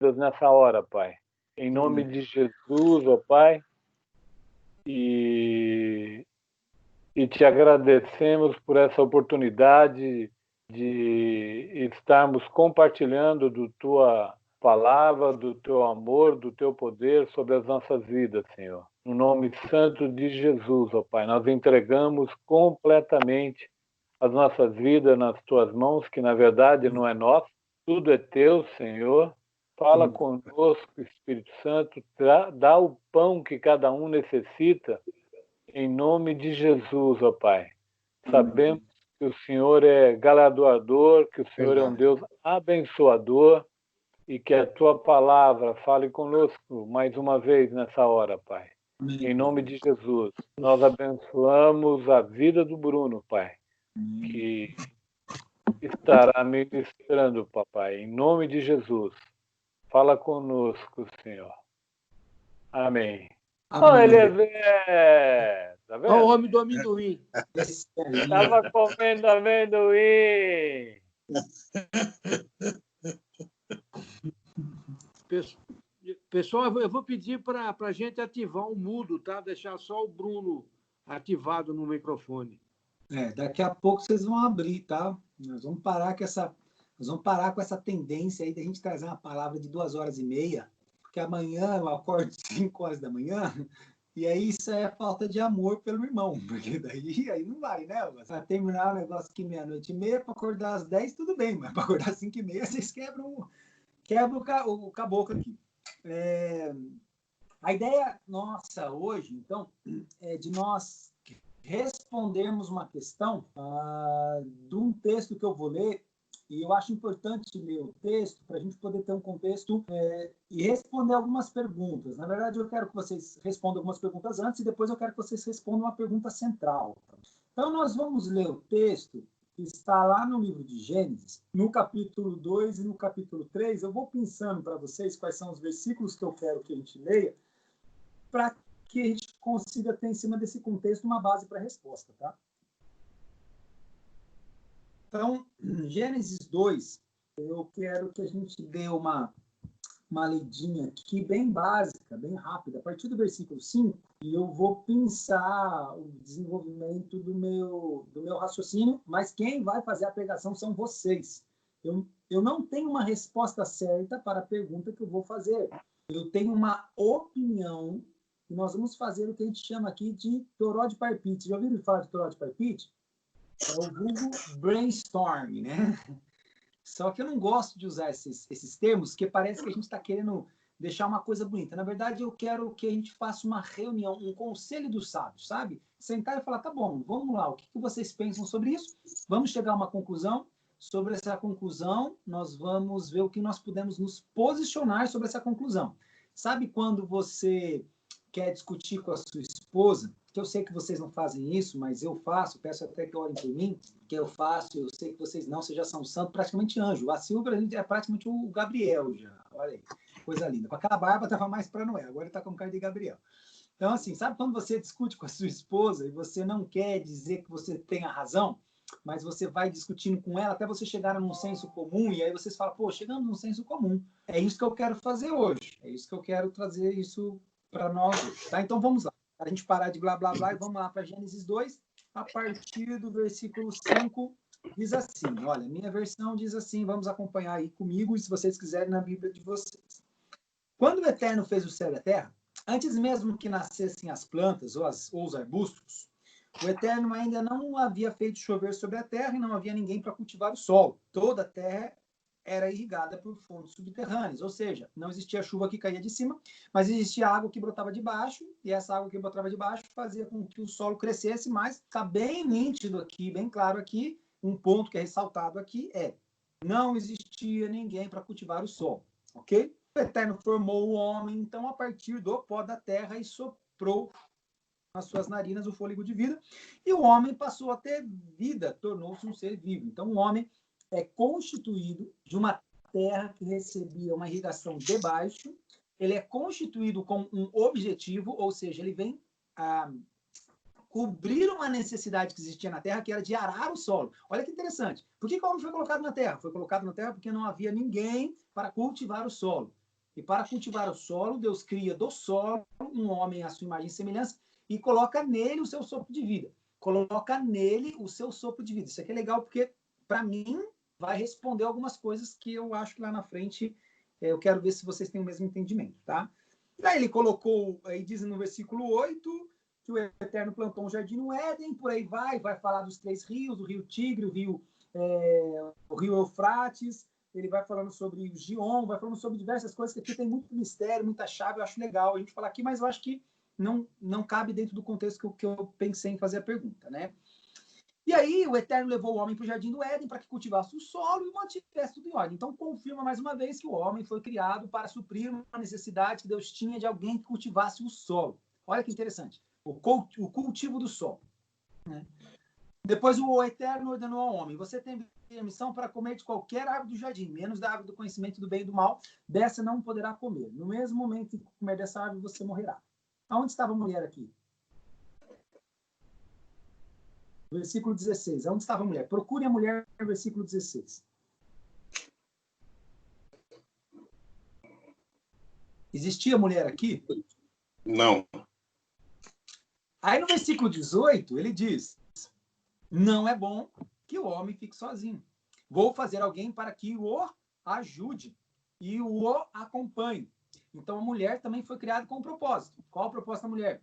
vidas nessa hora, Pai. Em nome de Jesus, ó Pai, e te agradecemos por essa oportunidade de estarmos compartilhando do Tua palavra, do Teu amor, do Teu poder sobre as nossas vidas, Senhor. No nome santo de Jesus, ó Pai, nós entregamos completamente as nossas vidas nas Tuas mãos, que na verdade não é nossa, tudo é Teu, Senhor. Fala conosco, Espírito Santo, dá o pão que cada um necessita, em nome de Jesus, ó Pai. Sabemos que o Senhor é galardoador, que o Senhor é um Deus abençoador e que a Tua palavra fale conosco mais uma vez nessa hora, Pai. Em nome de Jesus, nós abençoamos a vida do Bruno, Pai, que estará ministrando, Papai, em nome de Jesus. Fala conosco, Senhor. Amém. Ó, Eliezer! Tá vendo? Ó, o homem do amendoim. Estava comendo amendoim. Pessoal, eu vou pedir para a gente ativar o mudo, tá? Deixar só o Bruno ativado no microfone. Daqui a pouco vocês vão abrir, tá? Nós vamos parar com essa tendência aí de a gente trazer uma palavra de 2h30, porque amanhã eu acordo 5 horas da manhã, e aí isso é falta de amor pelo irmão, porque daí aí não vai, né? Para terminar o negócio aqui 00:30, para acordar às 10, tudo bem, mas para acordar às 5h30, vocês quebram o caboclo aqui. A ideia nossa hoje, então, é de nós respondermos uma questão de um texto que eu vou ler, e eu acho importante ler o texto para a gente poder ter um contexto e responder algumas perguntas. Na verdade, eu quero que vocês respondam algumas perguntas antes e depois eu quero que vocês respondam uma pergunta central. Então, nós vamos ler o texto que está lá no livro de Gênesis, no capítulo 2 e no capítulo 3. Eu vou pensando para vocês quais são os versículos que eu quero que a gente leia, para que a gente consiga ter em cima desse contexto uma base para a resposta, tá? Então, Gênesis 2, eu quero que a gente dê uma lidinha aqui bem básica, bem rápida, a partir do versículo 5, e eu vou pensar o desenvolvimento do meu raciocínio, mas quem vai fazer a pregação são vocês. Eu não tenho uma resposta certa para a pergunta que eu vou fazer. Eu tenho uma opinião e nós vamos fazer o que a gente chama aqui de toró de parpite. Já ouviram falar de toró de parpite? É o vulgo brainstorm, né? Só que eu não gosto de usar esses termos, porque parece que a gente está querendo deixar uma coisa bonita. Na verdade, eu quero que a gente faça uma reunião, um conselho dos sábios, sabe? Sentar e falar, tá bom, vamos lá, o que vocês pensam sobre isso? Vamos chegar a uma conclusão. Sobre essa conclusão, nós vamos ver o que nós podemos nos posicionar sobre essa conclusão. Sabe quando você quer discutir com a sua esposa, que eu sei que vocês não fazem isso, mas eu faço, peço até que orem por mim, que eu faço, eu sei que vocês não, vocês já são santos, praticamente anjo. A Silvia é praticamente o Gabriel já, olha aí, coisa linda. Com aquela barba estava mais para Noé, agora ele está com cara de Gabriel. Então, assim, sabe quando você discute com a sua esposa e você não quer dizer que você tem a razão, mas você vai discutindo com ela até você chegar num senso comum, e aí vocês falam, pô, chegamos num senso comum. É isso que eu quero fazer hoje, é isso que eu quero trazer isso para nós hoje, tá? Então vamos lá. A gente parar de blá blá blá e vamos lá para Gênesis 2, a partir do versículo 5, diz assim, olha, minha versão diz assim, vamos acompanhar aí comigo, e se vocês quiserem na Bíblia de vocês. Quando o Eterno fez o céu e a terra, antes mesmo que nascessem as plantas ou os arbustos, o Eterno ainda não havia feito chover sobre a terra e não havia ninguém para cultivar o solo. Toda a terra era irrigada por fontes subterrâneas, ou seja, não existia chuva que caía de cima, mas existia água que brotava de baixo, e essa água que brotava de baixo fazia com que o solo crescesse, mas está bem nítido aqui, bem claro aqui, um ponto que é ressaltado aqui não existia ninguém para cultivar o solo, ok? O Eterno formou o homem, então, a partir do pó da terra e soprou nas suas narinas o fôlego de vida, e o homem passou a ter vida, tornou-se um ser vivo. Então, o homem é constituído de uma terra que recebia uma irrigação de baixo, ele é constituído com um objetivo, ou seja, ele vem a cobrir uma necessidade que existia na terra, que era de arar o solo. Olha que interessante. Por que o homem foi colocado na terra? Foi colocado na terra porque não havia ninguém para cultivar o solo. E para cultivar o solo, Deus cria do solo um homem à sua imagem e semelhança e coloca nele o seu sopro de vida. Coloca nele o seu sopro de vida. Isso aqui é legal porque, para mim, vai responder algumas coisas que eu acho que lá na frente eu quero ver se vocês têm o mesmo entendimento, tá? Daí ele colocou, aí diz no versículo 8, que o Eterno plantou um jardim no Éden, por aí vai falar dos 3 rios, o rio Tigre, o rio Eufrates, ele vai falando sobre o Gion, vai falando sobre diversas coisas, que aqui tem muito mistério, muita chave, eu acho legal a gente falar aqui, mas eu acho que não cabe dentro do contexto que eu pensei em fazer a pergunta, né? E aí o Eterno levou o homem para o jardim do Éden para que cultivasse o solo e mantivesse tudo em ordem. Então confirma mais uma vez que o homem foi criado para suprir uma necessidade que Deus tinha de alguém que cultivasse o solo. Olha que interessante, o cultivo do solo, né? Depois o Eterno ordenou ao homem: você tem permissão para comer de qualquer árvore do jardim, menos da árvore do conhecimento do bem e do mal, dessa não poderá comer. No mesmo momento em que comer dessa árvore, você morrerá. Aonde estava a mulher aqui? Versículo 16. Aonde estava a mulher? Procure a mulher no versículo 16. Existia mulher aqui? Não. Aí no versículo 18, ele diz: não é bom que o homem fique sozinho. Vou fazer alguém para que o ajude e o acompanhe. Então a mulher também foi criada com um propósito. Qual o propósito da mulher?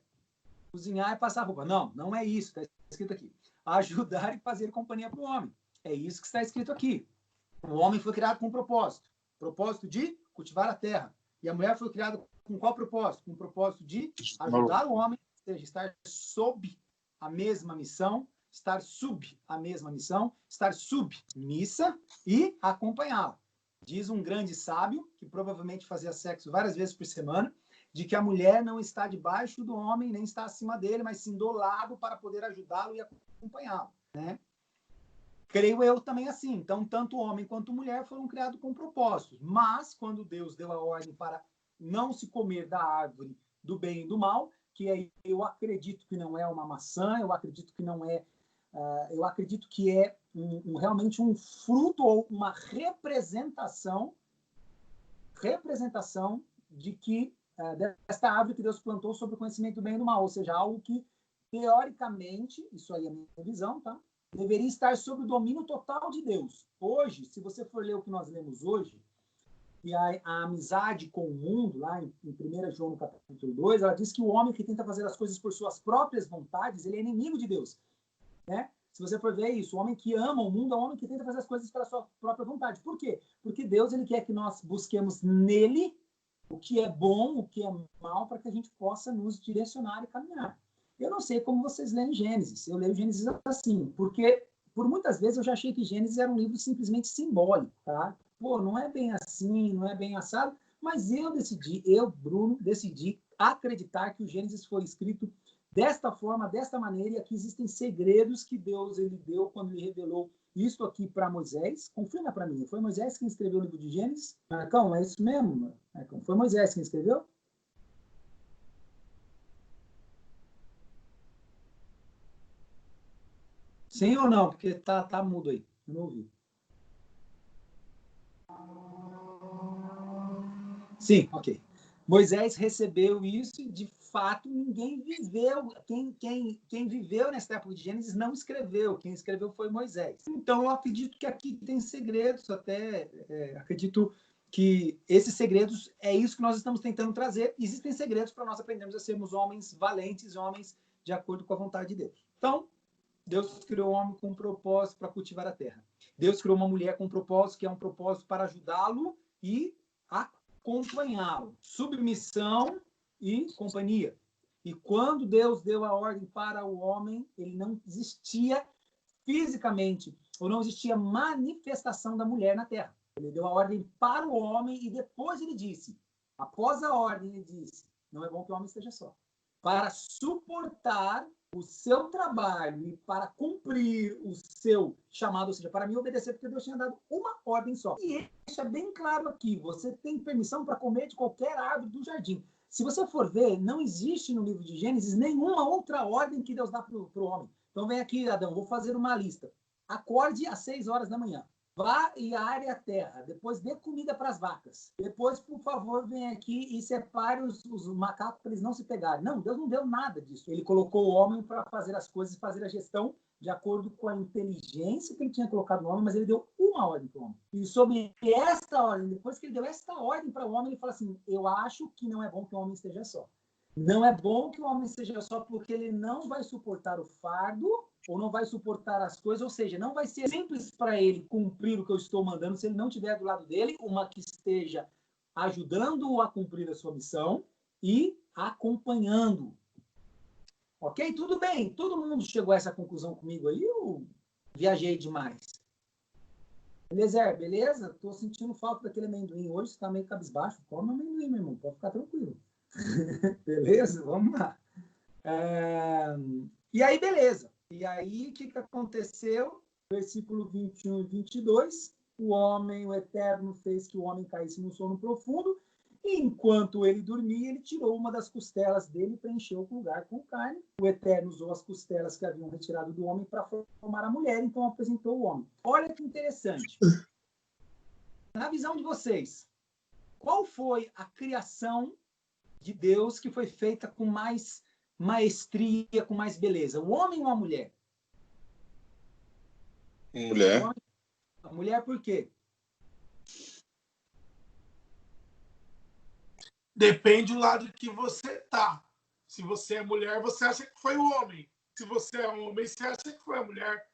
Cozinhar e passar roupa. Não é isso que está escrito aqui. Ajudar e fazer companhia para o homem. É isso que está escrito aqui. O homem foi criado com um propósito. Propósito de cultivar a terra. E a mulher foi criada com qual propósito? Com o propósito de ajudar o homem, ou seja, estar sob a mesma missão, estar sub a mesma missão, estar submissa e acompanhá-la. Diz um grande sábio, que provavelmente fazia sexo várias vezes por semana, de que a mulher não está debaixo do homem, nem está acima dele, mas sim do lado para poder ajudá-lo e acompanhá-lo, né? Creio eu também assim. Então, tanto homem quanto mulher foram criados com propósitos. Mas, quando Deus deu a ordem para não se comer da árvore do bem e do mal, que aí eu acredito que não é uma maçã, eu acredito que não é... eu acredito que é realmente um fruto ou uma representação de que desta árvore que Deus plantou sobre o conhecimento do bem e do mal, ou seja, algo que, teoricamente, isso aí é a minha visão, tá? Deveria estar sob o domínio total de Deus. Hoje, se você for ler o que nós lemos hoje, e a amizade com o mundo, lá em 1 João, no capítulo 2, ela diz que o homem que tenta fazer as coisas por suas próprias vontades, ele é inimigo de Deus, né? Se você for ver isso, o homem que ama o mundo é o homem que tenta fazer as coisas pela sua própria vontade. Por quê? Porque Deus ele quer que nós busquemos nele o que é bom, o que é mal, para que a gente possa nos direcionar e caminhar. Eu não sei como vocês leem Gênesis. Eu leio Gênesis assim, porque por muitas vezes eu já achei que Gênesis era um livro simplesmente simbólico, tá? Pô, não é bem assim, não é bem assado, mas Bruno, decidi acreditar que o Gênesis foi escrito desta forma, desta maneira, e aqui existem segredos que Deus ele deu quando ele revelou isso aqui para Moisés. Confirma para mim, foi Moisés quem escreveu o livro de Gênesis? Marcão, é isso mesmo? Marcão, foi Moisés quem escreveu? Sim ou não? Porque tá mudo aí, eu não ouvi. Sim, ok. Moisés recebeu isso e, de fato, ninguém viveu. Quem viveu nessa época de Gênesis não escreveu. Quem escreveu foi Moisés. Então, eu acredito que aqui tem segredos. Acredito que esses segredos é isso que nós estamos tentando trazer. Existem segredos para nós aprendermos a sermos homens valentes, homens de acordo com a vontade de Deus. Então, Deus criou o homem com um propósito para cultivar a terra. Deus criou uma mulher com um propósito que é um propósito para ajudá-lo e acompanhá-lo. Submissão e companhia. E quando Deus deu a ordem para o homem, ele não existia fisicamente, ou não existia manifestação da mulher na terra. Ele deu a ordem para o homem e depois ele disse, após a ordem, ele disse, não é bom que o homem esteja só. Para suportar o seu trabalho e para cumprir o seu chamado, ou seja, para me obedecer, porque Deus tinha dado uma ordem só. E ele deixa bem claro aqui, você tem permissão para comer de qualquer árvore do jardim. Se você for ver, não existe no livro de Gênesis nenhuma outra ordem que Deus dá para o homem. Então vem aqui, Adão, vou fazer uma lista. Acorde às 6 horas da manhã. vá e are a terra. Depois dê comida para as vacas. Depois, por favor, venha aqui e separe os macacos para eles não se pegarem. Não, Deus não deu nada disso. Ele colocou o homem para fazer as coisas, fazer a gestão de acordo com a inteligência que ele tinha colocado no homem, mas ele deu uma ordem para o homem. E sobre esta ordem, depois que ele deu esta ordem para o homem, ele fala assim, eu acho que não é bom que o homem esteja só. Não é bom que o homem esteja só porque ele não vai suportar o fardo ou não vai suportar as coisas, ou seja, não vai ser simples para ele cumprir o que eu estou mandando se ele não tiver do lado dele uma que esteja ajudando-o a cumprir a sua missão e acompanhando. Ok? Tudo bem. Todo mundo chegou a essa conclusão comigo aí? Eu viajei demais. Eliezer, beleza? Estou sentindo falta daquele amendoim. Hoje você está meio cabisbaixo. Come amendoim, meu irmão. Pode ficar tranquilo. Beleza? Vamos lá. E aí, beleza. E aí, o que aconteceu? Versículo 21 e 22. O homem, o Eterno, fez que o homem caísse no sono profundo. E enquanto ele dormia, ele tirou uma das costelas dele e preencheu o lugar com carne. O Eterno usou as costelas que haviam retirado do homem para formar a mulher, então apresentou o homem. Olha que interessante. Na visão de vocês, qual foi a criação de Deus que foi feita com mais maestria, com mais beleza? O homem ou a mulher? Mulher. A mulher por quê? Depende do lado que você tá. Se você é mulher, você acha que foi o homem. Se você é homem, você acha que foi a mulher.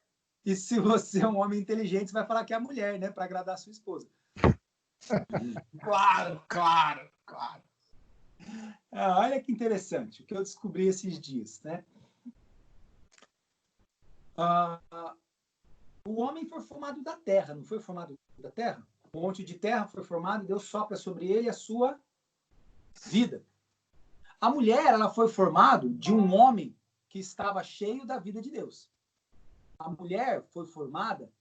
E se você é um homem inteligente, você vai falar que é a mulher, né? Para agradar a sua esposa. Claro, claro, claro. Olha que interessante o que eu descobri esses dias, né? O homem foi formado da terra, não foi formado da terra? Um monte de terra foi formado e Deus sopra sobre ele a sua vida. A mulher, ela foi formada de um homem que estava cheio da vida de Deus. A mulher foi formada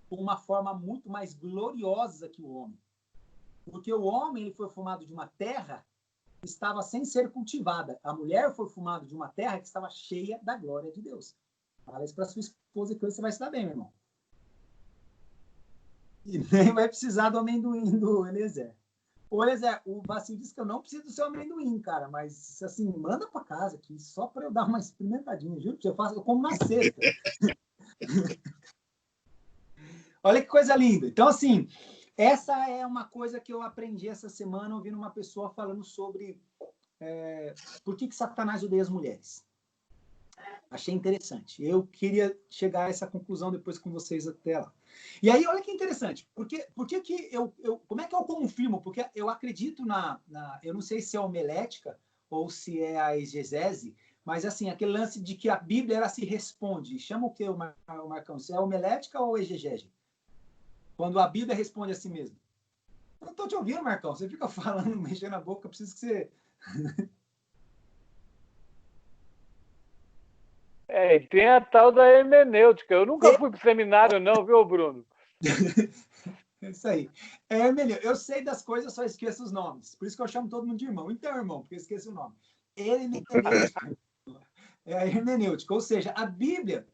por uma forma muito mais gloriosa que o homem. Porque o homem ele foi formado de uma terra que estava sem ser cultivada. A mulher foi formada de uma terra que estava cheia da glória de Deus. Fala isso para sua esposa que hoje você vai se dar bem, meu irmão. E nem vai precisar do amendoim do Eliezer. Ô, Eliezer, o Vacil disse que eu não preciso do seu amendoim, cara, mas, assim, manda para casa aqui, só para eu dar uma experimentadinha, juro que eu como na sexta. Olha que coisa linda. Então, assim, essa é uma coisa que eu aprendi essa semana ouvindo uma pessoa falando sobre por que Satanás odeia as mulheres. Achei interessante. Eu queria chegar a essa conclusão depois com vocês até lá. E aí, olha que interessante. Por que como é que eu confirmo? Porque eu acredito eu não sei se é homilética ou se é a exegese, mas assim, aquele lance de que a Bíblia ela se responde. Chama o que, Marcão? Se é homilética ou exegese? Quando a Bíblia responde a si mesma. Eu não estou te ouvindo, Marcão. Você fica falando, mexendo na boca, eu preciso que você... E tem a tal da hermenêutica. Eu nunca fui para o seminário, não, viu, Bruno? É isso aí. Hermenêutica. Eu sei das coisas, só esqueço os nomes. Por isso que eu chamo todo mundo de irmão. Então, irmão, porque eu esqueço o nome. Hermenêutica. É a hermenêutica. Ou seja, a Bíblia,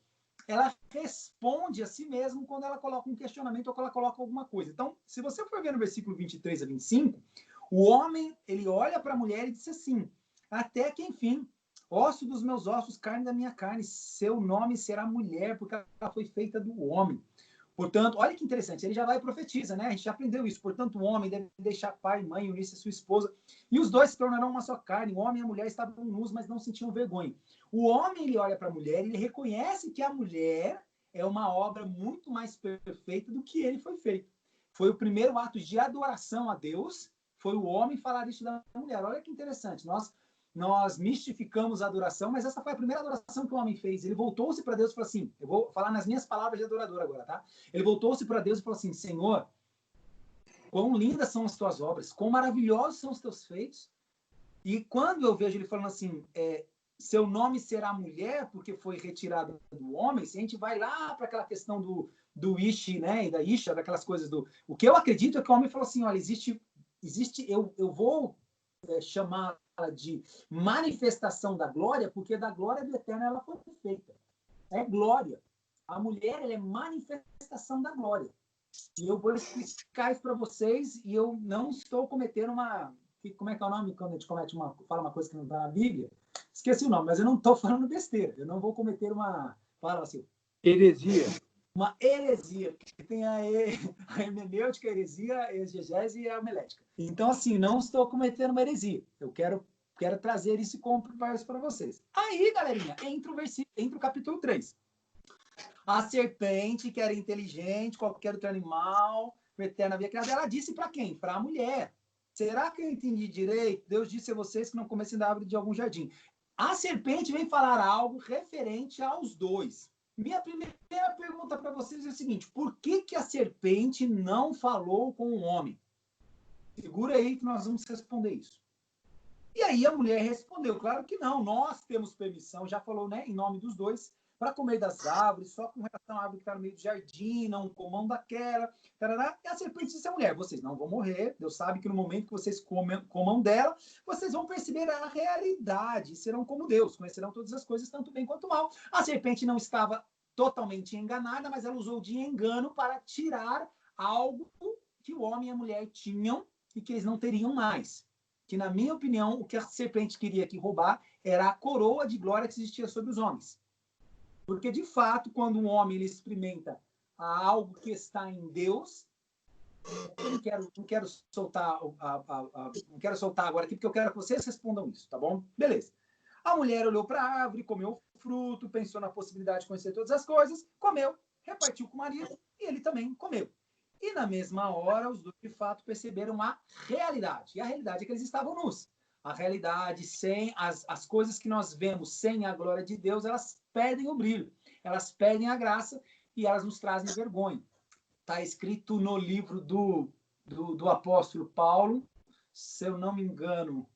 ela responde a si mesma quando ela coloca um questionamento ou quando ela coloca alguma coisa. Então, se você for ver no versículo 23 a 25, o homem, ele olha para a mulher e diz assim, até que, enfim, osso dos meus ossos, carne da minha carne, seu nome será mulher, porque ela foi feita do homem. Portanto, olha que interessante, ele já vai e profetiza, né? A gente já aprendeu isso. Portanto, o homem deve deixar pai e mãe, unir-se a sua esposa, e os dois se tornarão uma só carne. O homem e a mulher estavam nus, mas não sentiam vergonha. O homem, ele olha para a mulher e ele reconhece que a mulher é uma obra muito mais perfeita do que ele foi feito. Foi o primeiro ato de adoração a Deus, foi o homem falar isso da mulher. Olha que interessante, nós mistificamos a adoração, mas essa foi a primeira adoração que o homem fez. Ele voltou-se para Deus e falou assim, eu vou falar nas minhas palavras de adorador agora, tá? Ele voltou-se para Deus e falou assim, Senhor, quão lindas são as tuas obras, quão maravilhosos são os teus feitos. E quando eu vejo ele falando assim, seu nome será mulher, porque foi retirado do homem, se a gente vai lá para aquela questão do Ishi, né, e da Isha, daquelas coisas o que eu acredito é que o homem falou assim, olha, existe eu vou chamar de manifestação da glória, porque da glória do Eterno ela foi feita. É glória. A mulher ela é manifestação da glória. E eu vou explicar isso para vocês, e eu não estou cometendo uma... Como é que é o nome quando a gente fala uma coisa que não está na Bíblia? Esqueci o nome, mas eu não estou falando besteira. Eu não vou cometer uma... Fala assim... Heresia. Uma heresia, que tem a hermenêutica, a heresia, a exegese e a homilética. Então, assim, não estou cometendo uma heresia. Eu quero trazer isso como conversa para vocês. Aí, galerinha, entra o capítulo 3. A serpente, que era inteligente, qualquer outro animal, eterna havia criado, ela disse para quem? Para a mulher. Será que eu entendi direito? Deus disse a vocês que não comecem da árvore de algum jardim. A serpente vem falar algo referente aos dois. Minha primeira pergunta para vocês é o seguinte: por que a serpente não falou com o homem? Segura aí que nós vamos responder isso. E aí a mulher respondeu, claro que não, nós temos permissão, já falou, né, em nome dos dois, para comer das árvores, só com relação à árvore que está no meio do jardim, não comam daquela, tarará. E a serpente disse à mulher: vocês não vão morrer, Deus sabe que no momento que vocês comam dela, vocês vão perceber a realidade, serão como Deus, conhecerão todas as coisas, tanto bem quanto mal. A serpente não estava totalmente enganada, mas ela usou de engano para tirar algo que o homem e a mulher tinham e que eles não teriam mais. Que, na minha opinião, o que a serpente queria aqui roubar era a coroa de glória que existia sobre os homens. Porque, de fato, quando um homem ele experimenta algo que está em Deus, eu não quero soltar agora aqui, porque eu quero que vocês respondam isso, tá bom? Beleza. A mulher olhou para a árvore, comeu o fruto, pensou na possibilidade de conhecer todas as coisas, comeu, repartiu com o marido e ele também comeu. E na mesma hora, os dois, de fato, perceberam a realidade. E a realidade é que eles estavam nus. A realidade, sem as coisas que nós vemos sem a glória de Deus, elas perdem o brilho, elas perdem a graça e elas nos trazem vergonha. Está escrito no livro do apóstolo Paulo, se eu não me engano,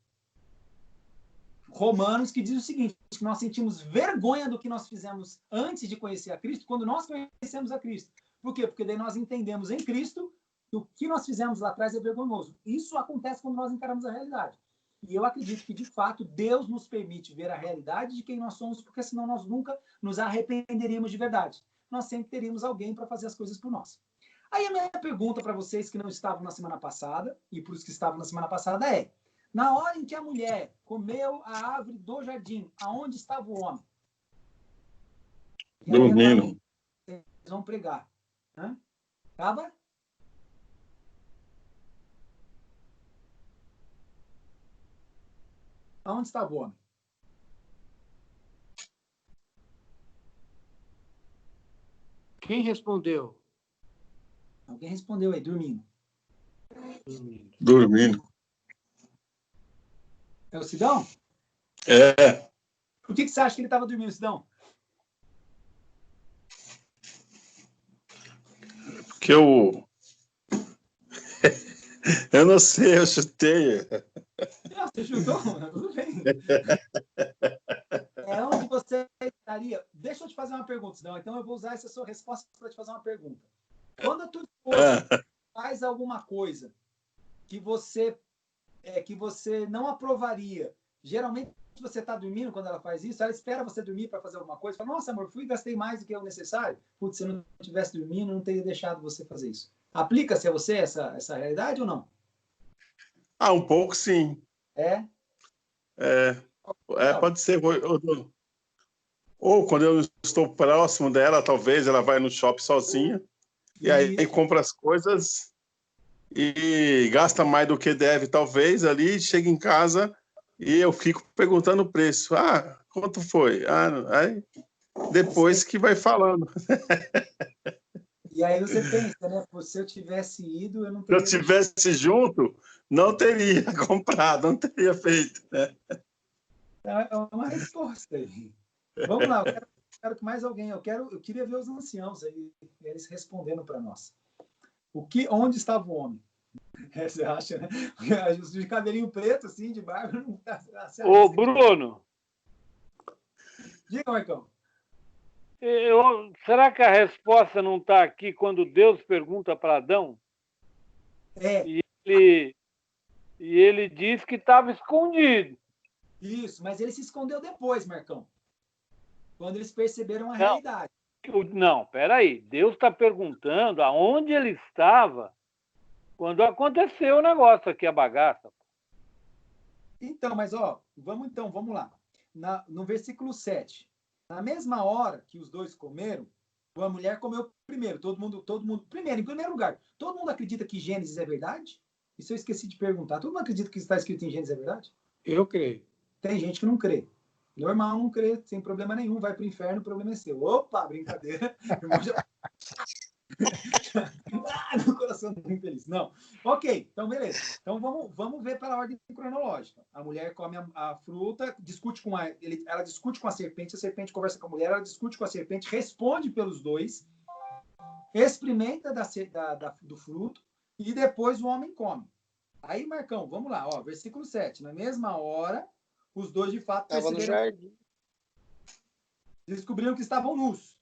Romanos, que diz o seguinte: que nós sentimos vergonha do que nós fizemos antes de conhecer a Cristo, quando nós conhecemos a Cristo. Por quê? Porque daí nós entendemos em Cristo que o que nós fizemos lá atrás é vergonhoso. Isso acontece quando nós encaramos a realidade. E eu acredito que, de fato, Deus nos permite ver a realidade de quem nós somos, porque senão nós nunca nos arrependeríamos de verdade. Nós sempre teríamos alguém para fazer as coisas por nós. Aí a minha pergunta para vocês que não estavam na semana passada, e para os que estavam na semana passada, é: na hora em que a mulher comeu a árvore do jardim, aonde estava o homem? Dormindo. Vocês vão pregar. Acaba? Aonde estava o homem? Quem respondeu? Alguém respondeu aí, dormindo. Dormindo. É o Sidão? É. Por que você acha que ele estava dormindo, Sidão? Porque eu não sei, eu chutei. Não, você chutou? Tudo bem. É onde você estaria. Deixa eu te fazer uma pergunta, Sidão. Então eu vou usar essa sua resposta para te fazer uma pergunta. Quando a tua esposa faz alguma coisa que você não aprovaria, geralmente você está dormindo quando ela faz isso, ela espera você dormir para fazer alguma coisa, fala: nossa, amor, fui e gastei mais do que é o necessário. Putz, se eu não estivesse dormindo, não teria deixado você fazer isso. Aplica-se a você essa realidade ou não? Um pouco sim. Pode ser. Ou quando eu estou próximo dela, talvez ela vai no shopping sozinha, e aí compra as coisas e gasta mais do que deve, talvez, ali, chega em casa e eu fico perguntando o preço. Quanto foi? Aí depois que vai falando. E aí você pensa, né? Se eu tivesse ido, eu não teria... Se eu tivesse junto, não teria comprado, não teria feito. Né? É uma resposta aí. Vamos lá, eu quero que mais alguém... Eu queria ver os anciãos aí, eles respondendo para nós. Onde estava o homem? Você acha, né? De cabelinho preto, assim, de barba. Ô, Bruno! Diga, Marcão. Será que a resposta não está aqui quando Deus pergunta para Adão? E ele diz que estava escondido. Isso, mas ele se escondeu depois, Marcão. Quando eles perceberam a realidade. Não, peraí. Deus está perguntando aonde ele estava quando aconteceu o negócio aqui, a bagaça. Então, mas vamos lá. No versículo 7. Na mesma hora que os dois comeram, a mulher comeu primeiro. Todo mundo, em primeiro lugar, todo mundo acredita que Gênesis é verdade? Isso eu esqueci de perguntar. Todo mundo acredita que está escrito em Gênesis é verdade? Eu creio. Tem gente que não crê. Normal, não crê, sem problema nenhum, vai para o inferno, o problema é seu. Opa, brincadeira. No coração muito feliz. Não. Ok, então beleza. Então vamos ver pela ordem cronológica. A mulher come a fruta, ela discute com a serpente conversa com a mulher, ela discute com a serpente, responde pelos dois, experimenta do fruto e depois o homem come. Aí, Marcão, vamos lá, versículo 7. Na mesma hora, os dois de fato descobriram que estavam nus.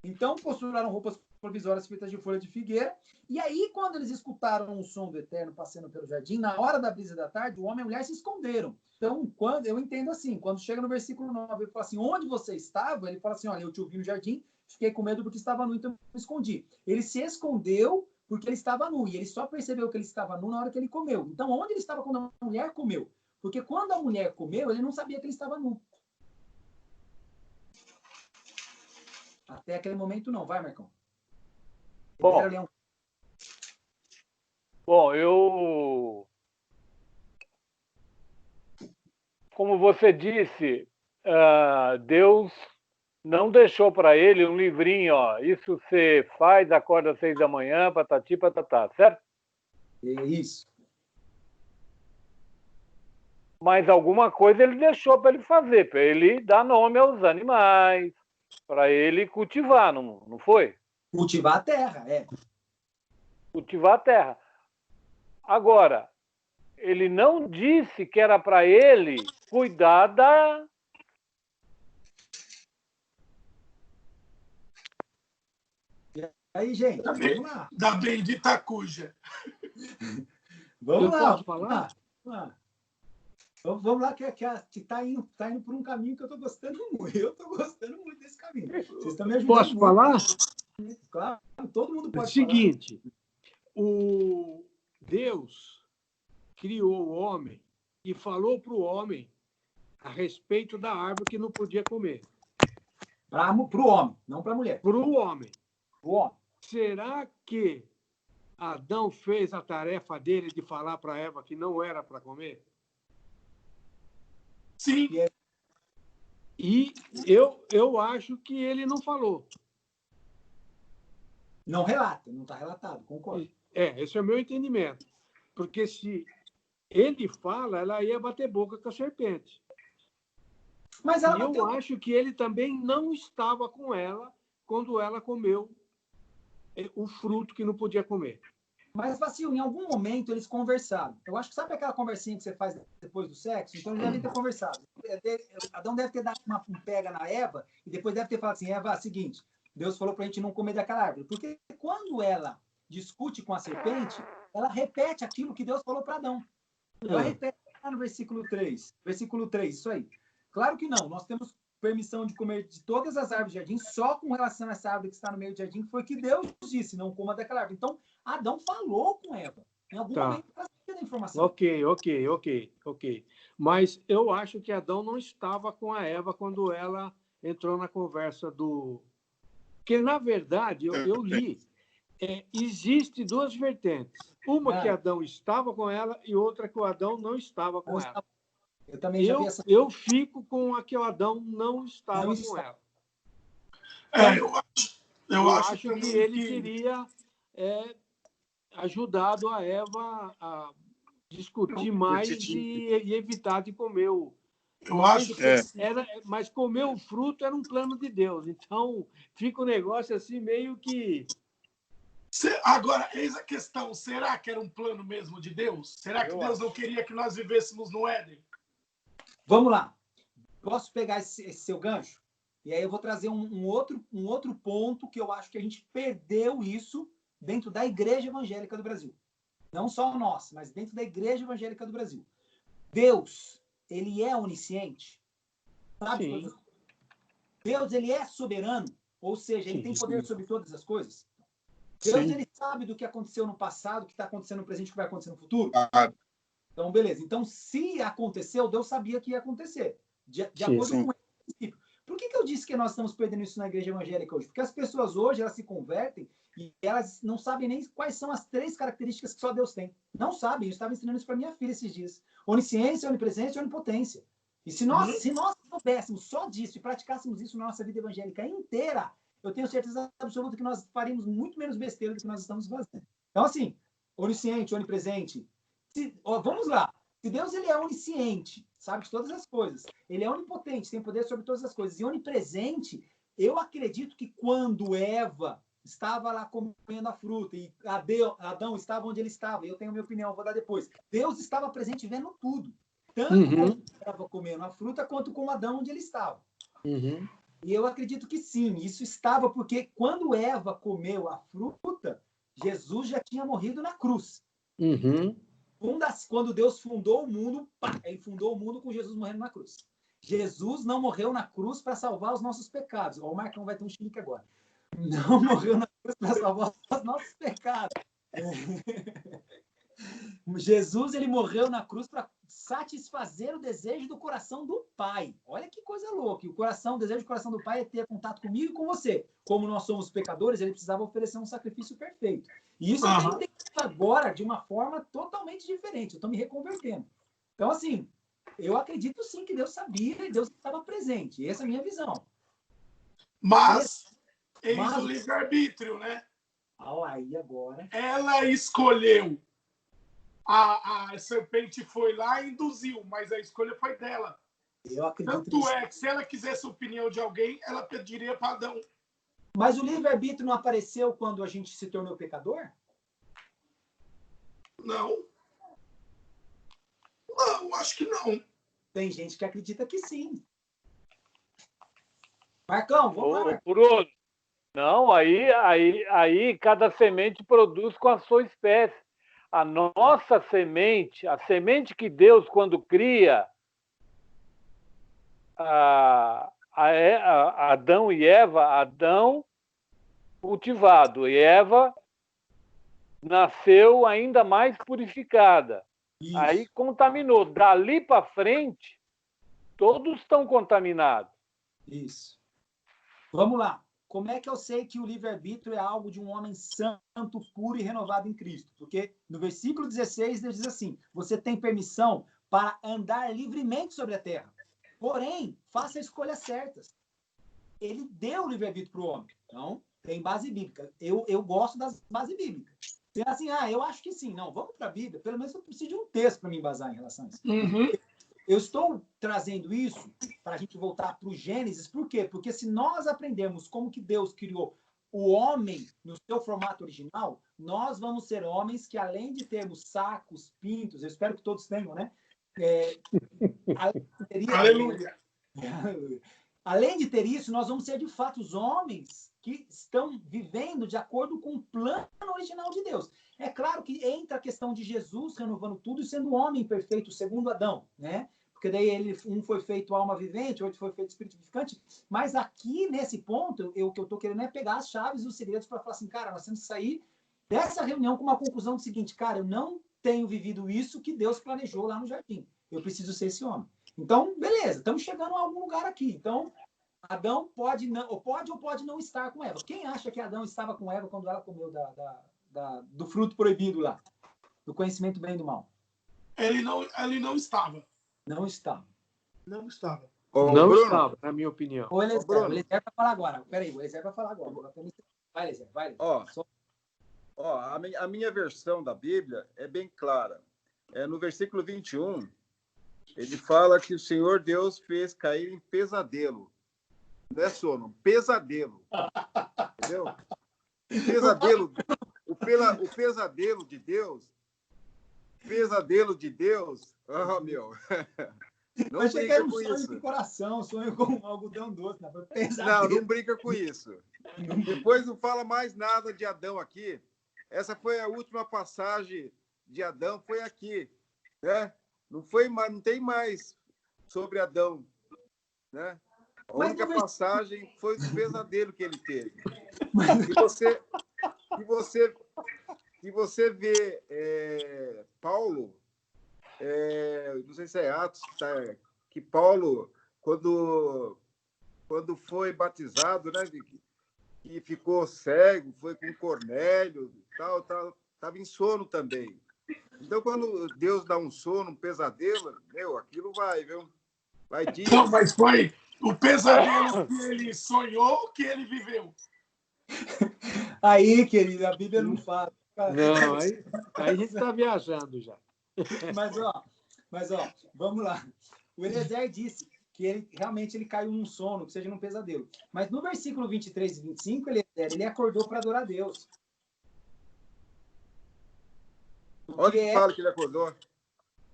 Então, costuraram roupas provisórias feitas de folha de figueira. E aí, quando eles escutaram o som do Eterno passando pelo jardim, na hora da brisa da tarde, o homem e a mulher se esconderam. Então, eu entendo assim, quando chega no versículo 9, ele fala assim, onde você estava? Ele fala assim, olha, eu te ouvi no jardim, fiquei com medo porque estava nu, então me escondi. Ele se escondeu porque ele estava nu, e ele só percebeu que ele estava nu na hora que ele comeu. Então, onde ele estava quando a mulher comeu? Porque quando a mulher comeu, ele não sabia que ele estava nu. Até aquele momento não. Vai, Marcão. Como você disse, Deus não deixou para ele um livrinho, isso você faz, acorda às 6 da manhã, patati, patatá, certo? Isso. Mas alguma coisa ele deixou para ele fazer, para ele dar nome aos animais, para ele cultivar, não foi? Cultivar a terra, Cultivar a terra. Agora, ele não disse que era para ele cuidar da... Aí, gente, vamos lá. Da bendita cuja. Vamos lá. Posso falar? Vamos lá, que está indo por um caminho que eu estou gostando muito. Eu estou gostando muito desse caminho. Vocês estão me ajudando. Posso falar? Claro, todo mundo pode Seguinte, o Deus criou o homem e falou para o homem a respeito da árvore que não podia comer. Para o homem, não para a mulher. Para o homem. O homem. Será que Adão fez a tarefa dele de falar para Eva que não era para comer? Sim. E eu acho que ele não falou. Não relata, não está relatado, concordo. Esse é o meu entendimento. Porque se ele fala, ela ia bater boca com a serpente. Mas ela eu acho que ele também não estava com ela quando ela comeu o fruto que não podia comer. Mas, Vacil, em algum momento eles conversaram. Eu acho que sabe aquela conversinha que você faz depois do sexo? Então eles devem ter conversado. Adão deve ter dado um pega na Eva e depois deve ter falado assim, Eva, é o seguinte, Deus falou para a gente não comer daquela árvore. Porque quando ela discute com a serpente, ela repete aquilo que Deus falou para Adão. Ela repete lá no versículo 3. Versículo 3, isso aí. Claro que não. Nós temos permissão de comer de todas as árvores do jardim, só com relação a essa árvore que está no meio do jardim, foi que Deus disse, não coma daquela árvore. Então, Adão falou com Eva. Em algum momento, ela sabia da informação. Ok. Mas eu acho que Adão não estava com a Eva quando ela entrou na conversa do... Porque, na verdade, eu li, existe duas vertentes. Uma que Adão estava com ela e outra que o Adão não estava com ela. Eu também já vi essa... Eu fico com a que o Adão não estava com ela. Eu acho que ele teria ajudado a Eva a discutir mais e evitar de comer mas comer o fruto era um plano de Deus. Então, fica um negócio assim meio que... Agora, eis a questão. Será que era um plano mesmo de Deus? Será que Deus não queria que nós vivêssemos no Éden? Vamos lá. Posso pegar esse seu gancho? E aí eu vou trazer um outro ponto que eu acho que a gente perdeu isso dentro da Igreja Evangélica do Brasil. Não só nós, mas dentro da Igreja Evangélica do Brasil. Deus, ele é onisciente. Sabe? Sim. Deus, ele é soberano. Ou seja, ele tem poder sobre todas as coisas. Deus, ele sabe do que aconteceu no passado, o que está acontecendo no presente, o que vai acontecer no futuro. Então, beleza. Então, se aconteceu, Deus sabia que ia acontecer. De acordo com esse princípio. Por que eu disse que nós estamos perdendo isso na igreja evangélica hoje? Porque as pessoas hoje, elas se convertem e elas não sabem nem quais são as 3 características que só Deus tem. Não sabem. Eu estava ensinando isso para minha filha esses dias. Onisciência, onipresença e onipotência. E se nós soubéssemos só disso e praticássemos isso na nossa vida evangélica inteira, eu tenho certeza absoluta que nós faríamos muito menos besteira do que nós estamos fazendo. Então, assim, onisciente, onipresente. Vamos lá. Se Deus, ele é onisciente, sabe de todas as coisas, ele é onipotente, tem poder sobre todas as coisas, e onipresente, eu acredito que quando Eva estava lá comendo a fruta e Adão estava onde ele estava, eu tenho a minha opinião, vou dar depois, Deus estava presente vendo tudo, tanto como Eva comendo a fruta, quanto com Adão onde ele estava. E eu acredito que sim, isso estava porque quando Eva comeu a fruta, Jesus já tinha morrido na cruz. Quando Deus fundou o mundo, ele fundou o mundo com Jesus morrendo na cruz. Jesus não morreu na cruz para salvar os nossos pecados. O Marcão vai ter um chilique agora. Não morreu na cruz para salvar os nossos pecados. Jesus, ele morreu na cruz para satisfazer o desejo do coração do Pai. Olha que coisa louca. O desejo do coração do Pai é ter contato comigo e com você. Como nós somos pecadores, ele precisava oferecer um sacrifício perfeito. E isso eu estou entendendo agora de uma forma totalmente diferente. Eu estou me reconvertendo. Então, assim, eu acredito sim que Deus sabia e Deus estava presente. Essa é a minha visão. Mas eis o livre-arbítrio, né? Aí agora... Ela escolheu. A serpente foi lá e induziu, mas a escolha foi dela. Eu acredito Tanto é que se ela quisesse a opinião de alguém, ela pediria para Adão. Mas o livre-arbítrio não apareceu quando a gente se tornou pecador? Não. Não, acho que não. Tem gente que acredita que sim. Marcão, vamos lá. Bruno, não, aí cada semente produz com a sua espécie. A nossa semente, a semente que Deus, quando cria Adão e Eva, Adão cultivado, e Eva nasceu ainda mais purificada. Isso. Aí contaminou. Dali para frente, todos estão contaminados. Isso. Vamos lá. Como é que eu sei que o livre-arbítrio é algo de um homem santo, puro e renovado em Cristo? Porque no versículo 16, Deus diz assim, você tem permissão para andar livremente sobre a terra. Porém, faça escolhas certas. Ele deu o livre-arbítrio para o homem. Então, tem base bíblica. Eu gosto das bases bíblicas. Você assim, eu acho que sim. Não, vamos para a Bíblia. Pelo menos eu preciso de um texto para me embasar em relação a isso. Eu estou trazendo isso para a gente voltar para o Gênesis. Por quê? Porque se nós aprendermos como que Deus criou o homem no seu formato original, nós vamos ser homens que, além de termos sacos, pintos, eu espero que todos tenham, né? Aleluia! Além de ter isso, nós vamos ser, de fato, os homens que estão vivendo de acordo com o plano original de Deus. É claro que entra a questão de Jesus renovando tudo e sendo o homem perfeito, segundo Adão, né? Porque daí um foi feito alma vivente, outro foi feito espírito vivificante. Mas aqui, nesse ponto, o que eu estou querendo é pegar as chaves e os segredos para falar assim, cara, nós temos que sair dessa reunião com uma conclusão do seguinte, cara, eu não tenho vivido isso que Deus planejou lá no jardim. Eu preciso ser esse homem. Então, beleza, estamos chegando a algum lugar aqui. Então, Adão pode ou pode não estar com Eva. Quem acha que Adão estava com Eva quando ela comeu do fruto proibido lá? Do conhecimento do bem e do mal? Ele não estava. Não estava. Não estava. Não estava, na minha opinião. O Eliezer vai falar agora. Peraí, o Eliezer vai falar agora. Vai, Eliezer, vai. A minha versão da Bíblia é bem clara. No versículo 21, ele fala que o Senhor Deus fez cair em pesadelo. Não é sono, pesadelo. Entendeu? Pesadelo. O pesadelo de Deus. Pesadelo de Deus. Oh, meu. Não achei que era um com sonho isso. de coração, sonho com um algodão doce. Não brinca com isso. Depois não fala mais nada de Adão aqui. Essa foi a última passagem de Adão, foi aqui. Né? Não tem mais sobre Adão. Né? A única passagem foi do pesadelo que ele teve. Se você vê Paulo, não sei se é Atos, que Paulo, quando foi batizado, né, que ficou cego, foi com Cornélio, estava em sono também. Então, quando Deus dá um sono, um pesadelo, aquilo vai, viu? Vai dias. Não, mas foi o pesadelo que ele sonhou ou que ele viveu? Aí, querido, a Bíblia não fala. Não, aí a gente está viajando já. Mas, vamos lá. O Eliezer disse que ele realmente caiu num sono, que seja num pesadelo. Mas no versículo 23 e 25, ele acordou para adorar a Deus. Onde que fala que ele acordou?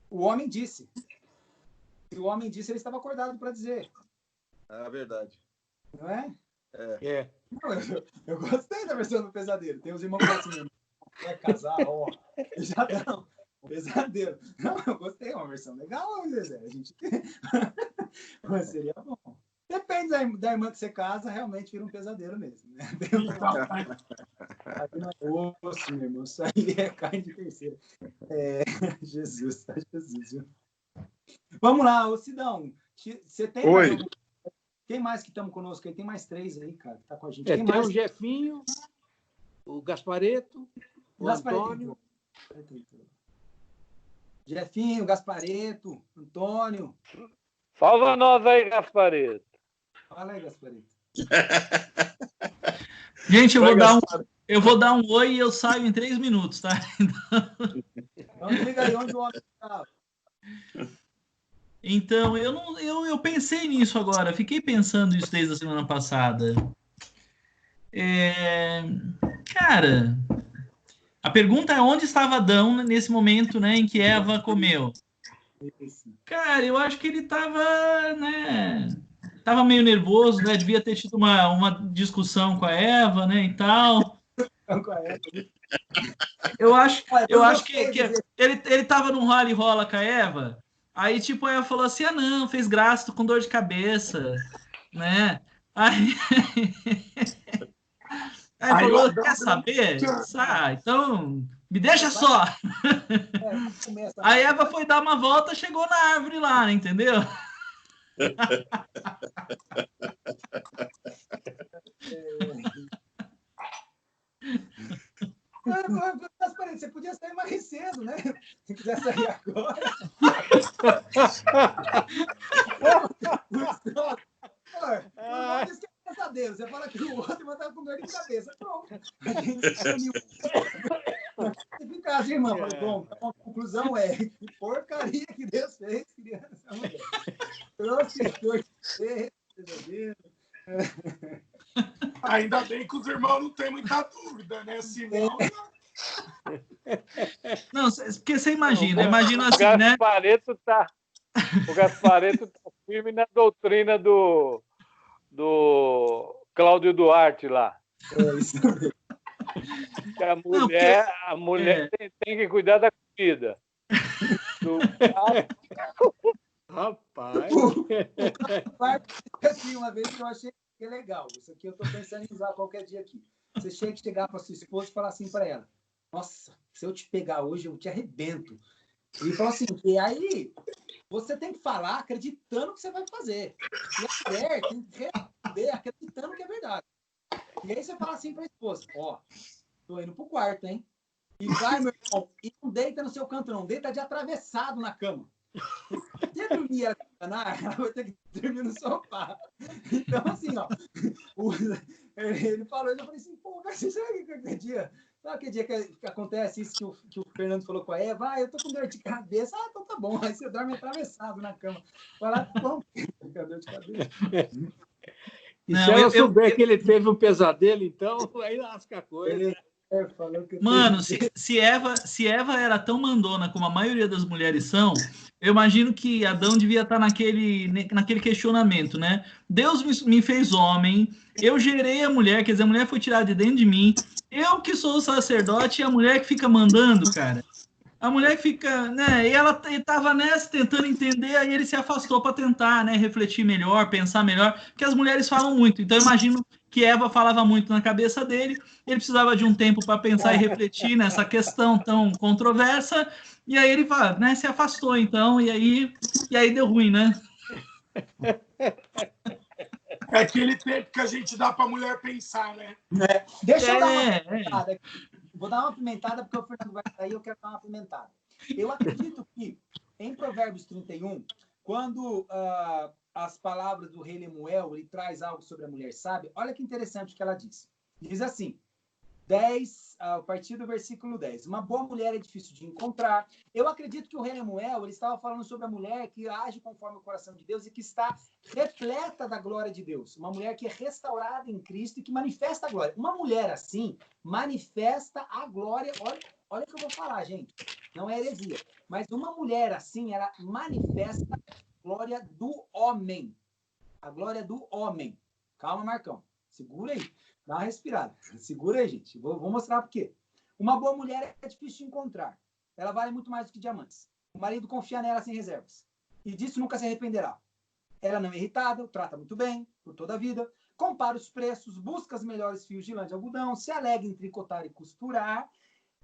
O homem disse. Se o homem disse, ele estava acordado para dizer. É verdade. Não é? É. Não, eu gostei da versão do pesadelo. Tem uns irmãos que assim, vai casar, já não. Pesadelo. Não, eu gostei, é uma versão legal, Zé. A gente... Mas seria bom. Depende da irmã que você casa, realmente vira um pesadelo mesmo. Né? Aí não é osso, meu irmão. Isso aí é carne de terceira. Jesus. Viu? Vamos lá, ô Sidão. Você tem Oi. Quem mais que estamos conosco aí? Tem mais 3 aí, cara, que tá com a gente. Tem mais? o Jefinho, o Gaspareto, o Antônio. Jefinho, Gaspareto, Antônio. Salva nós aí, Gaspareto. Fala aí, Gaspareto. Gente, eu vou dar um oi e eu saio em 3 minutos, tá? Então liga aí onde o homem está. Então, eu pensei nisso agora, fiquei pensando isso desde a semana passada. Cara, a pergunta é onde estava Adão nesse momento, né, em que Eva comeu? Cara, eu acho que ele estava, né, tava meio nervoso, né, devia ter tido uma discussão com a Eva, né, e tal. Eu acho que ele tava num rally rola com a Eva. Aí, tipo, a Eva falou assim, não, fez graça, tô com dor de cabeça, né? Aí falou, quer saber? Então, me deixa só. Aí a Eva foi dar uma volta, chegou na árvore lá, né, entendeu? Você podia sair mais cedo, né? Se quiser sair agora. Não diz que é pesadelo. Você fala que o outro vai estar com dor de cabeça. Pronto. A gente se uniu. Se ficar assim, irmão, bom, a conclusão é que porcaria que Deus fez, criança. Trouxe dor de cabeça. Ainda bem que os irmãos não têm muita dúvida, né? Senão... Não, porque você imagina assim, né? O Gaspareto tá firme na doutrina do Cláudio Duarte lá. Isso mesmo. Que a mulher tem que cuidar da comida. Rapaz. Assim, uma vez que eu achei que é legal. Isso aqui eu estou pensando em usar qualquer dia aqui. Você chega que chegar para sua esposa e falar assim para ela: nossa, se eu te pegar hoje, eu te arrebento. E fala assim, e aí você tem que falar acreditando que você vai fazer. E a mulher tem que responder acreditando que é verdade. E aí você fala assim para a esposa: tô indo pro quarto, hein? E vai, meu irmão, e não deita no seu canto, não. Deita de atravessado na cama. Se dormir ela vai ter que dormir no sofá. Então, assim, ele falou, eu falei assim, pô, mas você sabe que qualquer dia... Sabe que dia que acontece isso que o Fernando falou com a Eva? Eu tô com dor de cabeça. Então tá bom. Aí você dorme atravessado na cama. Vai lá, tá bom. Fica dor de cabeça. E se ela souber que ele teve um pesadelo, então, aí lasca a coisa. Mano, se Eva era tão mandona como a maioria das mulheres são, eu imagino que Adão devia estar naquele questionamento, né? Deus me fez homem, eu gerei a mulher, quer dizer, a mulher foi tirada de dentro de mim, eu que sou o sacerdote e a mulher que fica mandando, cara. A mulher fica, né? E ela estava nessa tentando entender, aí ele se afastou para tentar, né, refletir melhor, pensar melhor, porque as mulheres falam muito. Então eu imagino que Eva falava muito na cabeça dele, ele precisava de um tempo para pensar e refletir nessa questão tão controversa, e aí ele, né, se afastou então, e aí deu ruim, né? É aquele tempo que a gente dá para a mulher pensar, né? Deixa eu dar uma pimentada aqui. Vou dar uma pimentada, porque o Fernando vai sair, eu quero dar uma pimentada. Eu acredito que, em Provérbios 31, quando as palavras do rei Lemuel, ele traz algo sobre a mulher sábia, olha que interessante o que ela diz. Diz assim, a partir do versículo 10. Uma boa mulher é difícil de encontrar. Eu acredito que o rei Lemuel, ele estava falando sobre a mulher que age conforme o coração de Deus e que está repleta da glória de Deus. Uma mulher que é restaurada em Cristo e que manifesta a glória. Uma mulher assim manifesta a glória. Olha o que eu vou falar, gente. Não é heresia. Mas uma mulher assim, ela manifesta a glória do homem. A glória do homem. Calma, Marcão. Segura aí. Dá uma respirada. Segura aí, gente. Vou mostrar por quê. Uma boa mulher é difícil de encontrar. Ela vale muito mais do que diamantes. O marido confia nela sem reservas. E disso nunca se arrependerá. Ela não é irritada, o trata muito bem, por toda a vida. Compara os preços, busca os melhores fios de lã de algodão, se alegra em tricotar e costurar.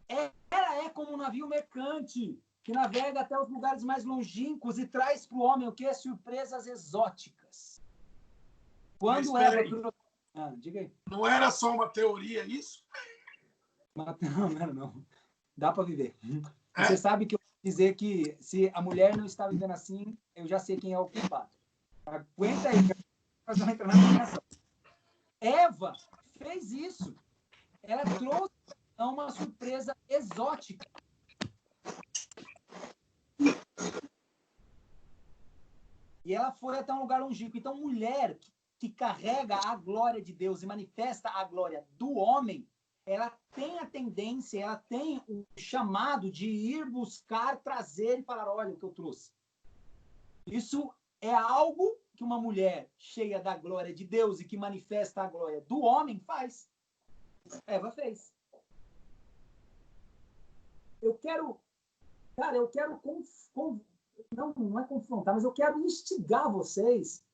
Ela é como um navio mercante, que navega até os lugares mais longínquos e traz para o homem o quê? Surpresas exóticas. Quando ela... diga aí. Não era só uma teoria isso? Não. Dá para viver. Você sabe que eu vou dizer que se a mulher não está vivendo assim, eu já sei quem é o culpado. Aguenta aí, nós vamos entrar na combinação. Eva fez isso. Ela trouxe uma surpresa exótica. E ela foi até um lugar longínquo. Então, mulher que carrega a glória de Deus e manifesta a glória do homem, ela tem a tendência, ela tem o chamado de ir buscar, trazer e falar, olha o que eu trouxe. Isso é algo que uma mulher cheia da glória de Deus e que manifesta a glória do homem faz. Eva fez. Eu quero não é confrontar, mas eu quero instigar vocês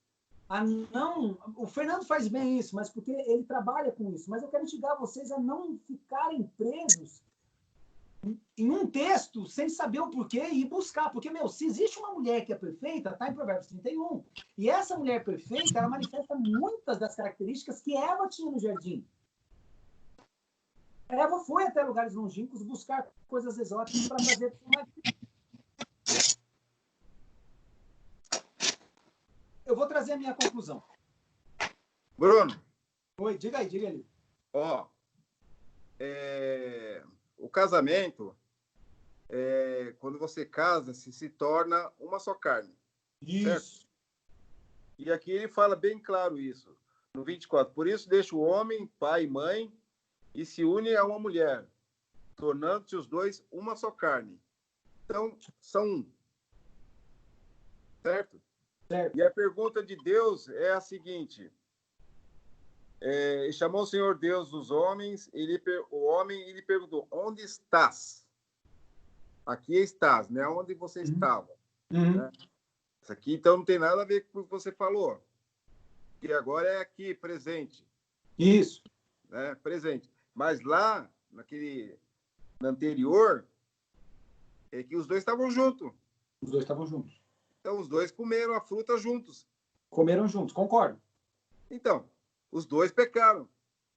a não... O Fernando faz bem isso, mas porque ele trabalha com isso. Mas eu quero instigar vocês a não ficarem presos em um texto sem saber o porquê e buscar. Porque, se existe uma mulher que é perfeita, está em Provérbios 31. E essa mulher perfeita, ela manifesta muitas das características que Eva tinha no jardim. Eva foi até lugares longínquos buscar coisas exóticas para trazer para o marido. Eu vou trazer a minha conclusão. Bruno. Oi, diga aí. O casamento, quando você casa, se torna uma só carne. Isso. Certo? E aqui ele fala bem claro isso, no 24. Por isso deixa o homem, pai e mãe, e se une a uma mulher, tornando-se os dois uma só carne. Então, são um. Certo? Certo. E a pergunta de Deus é a seguinte: chamou o Senhor Deus os homens, o homem e lhe perguntou: onde estás? Aqui estás, né? Onde você estava? Né? Isso aqui, então, não tem nada a ver com o que você falou. Que agora é aqui, presente. Isso. Né? Presente. Mas lá, no anterior, é que os dois estavam juntos. Os dois estavam juntos. Então, os dois comeram a fruta juntos. Comeram juntos, concordo. Então, os dois pecaram.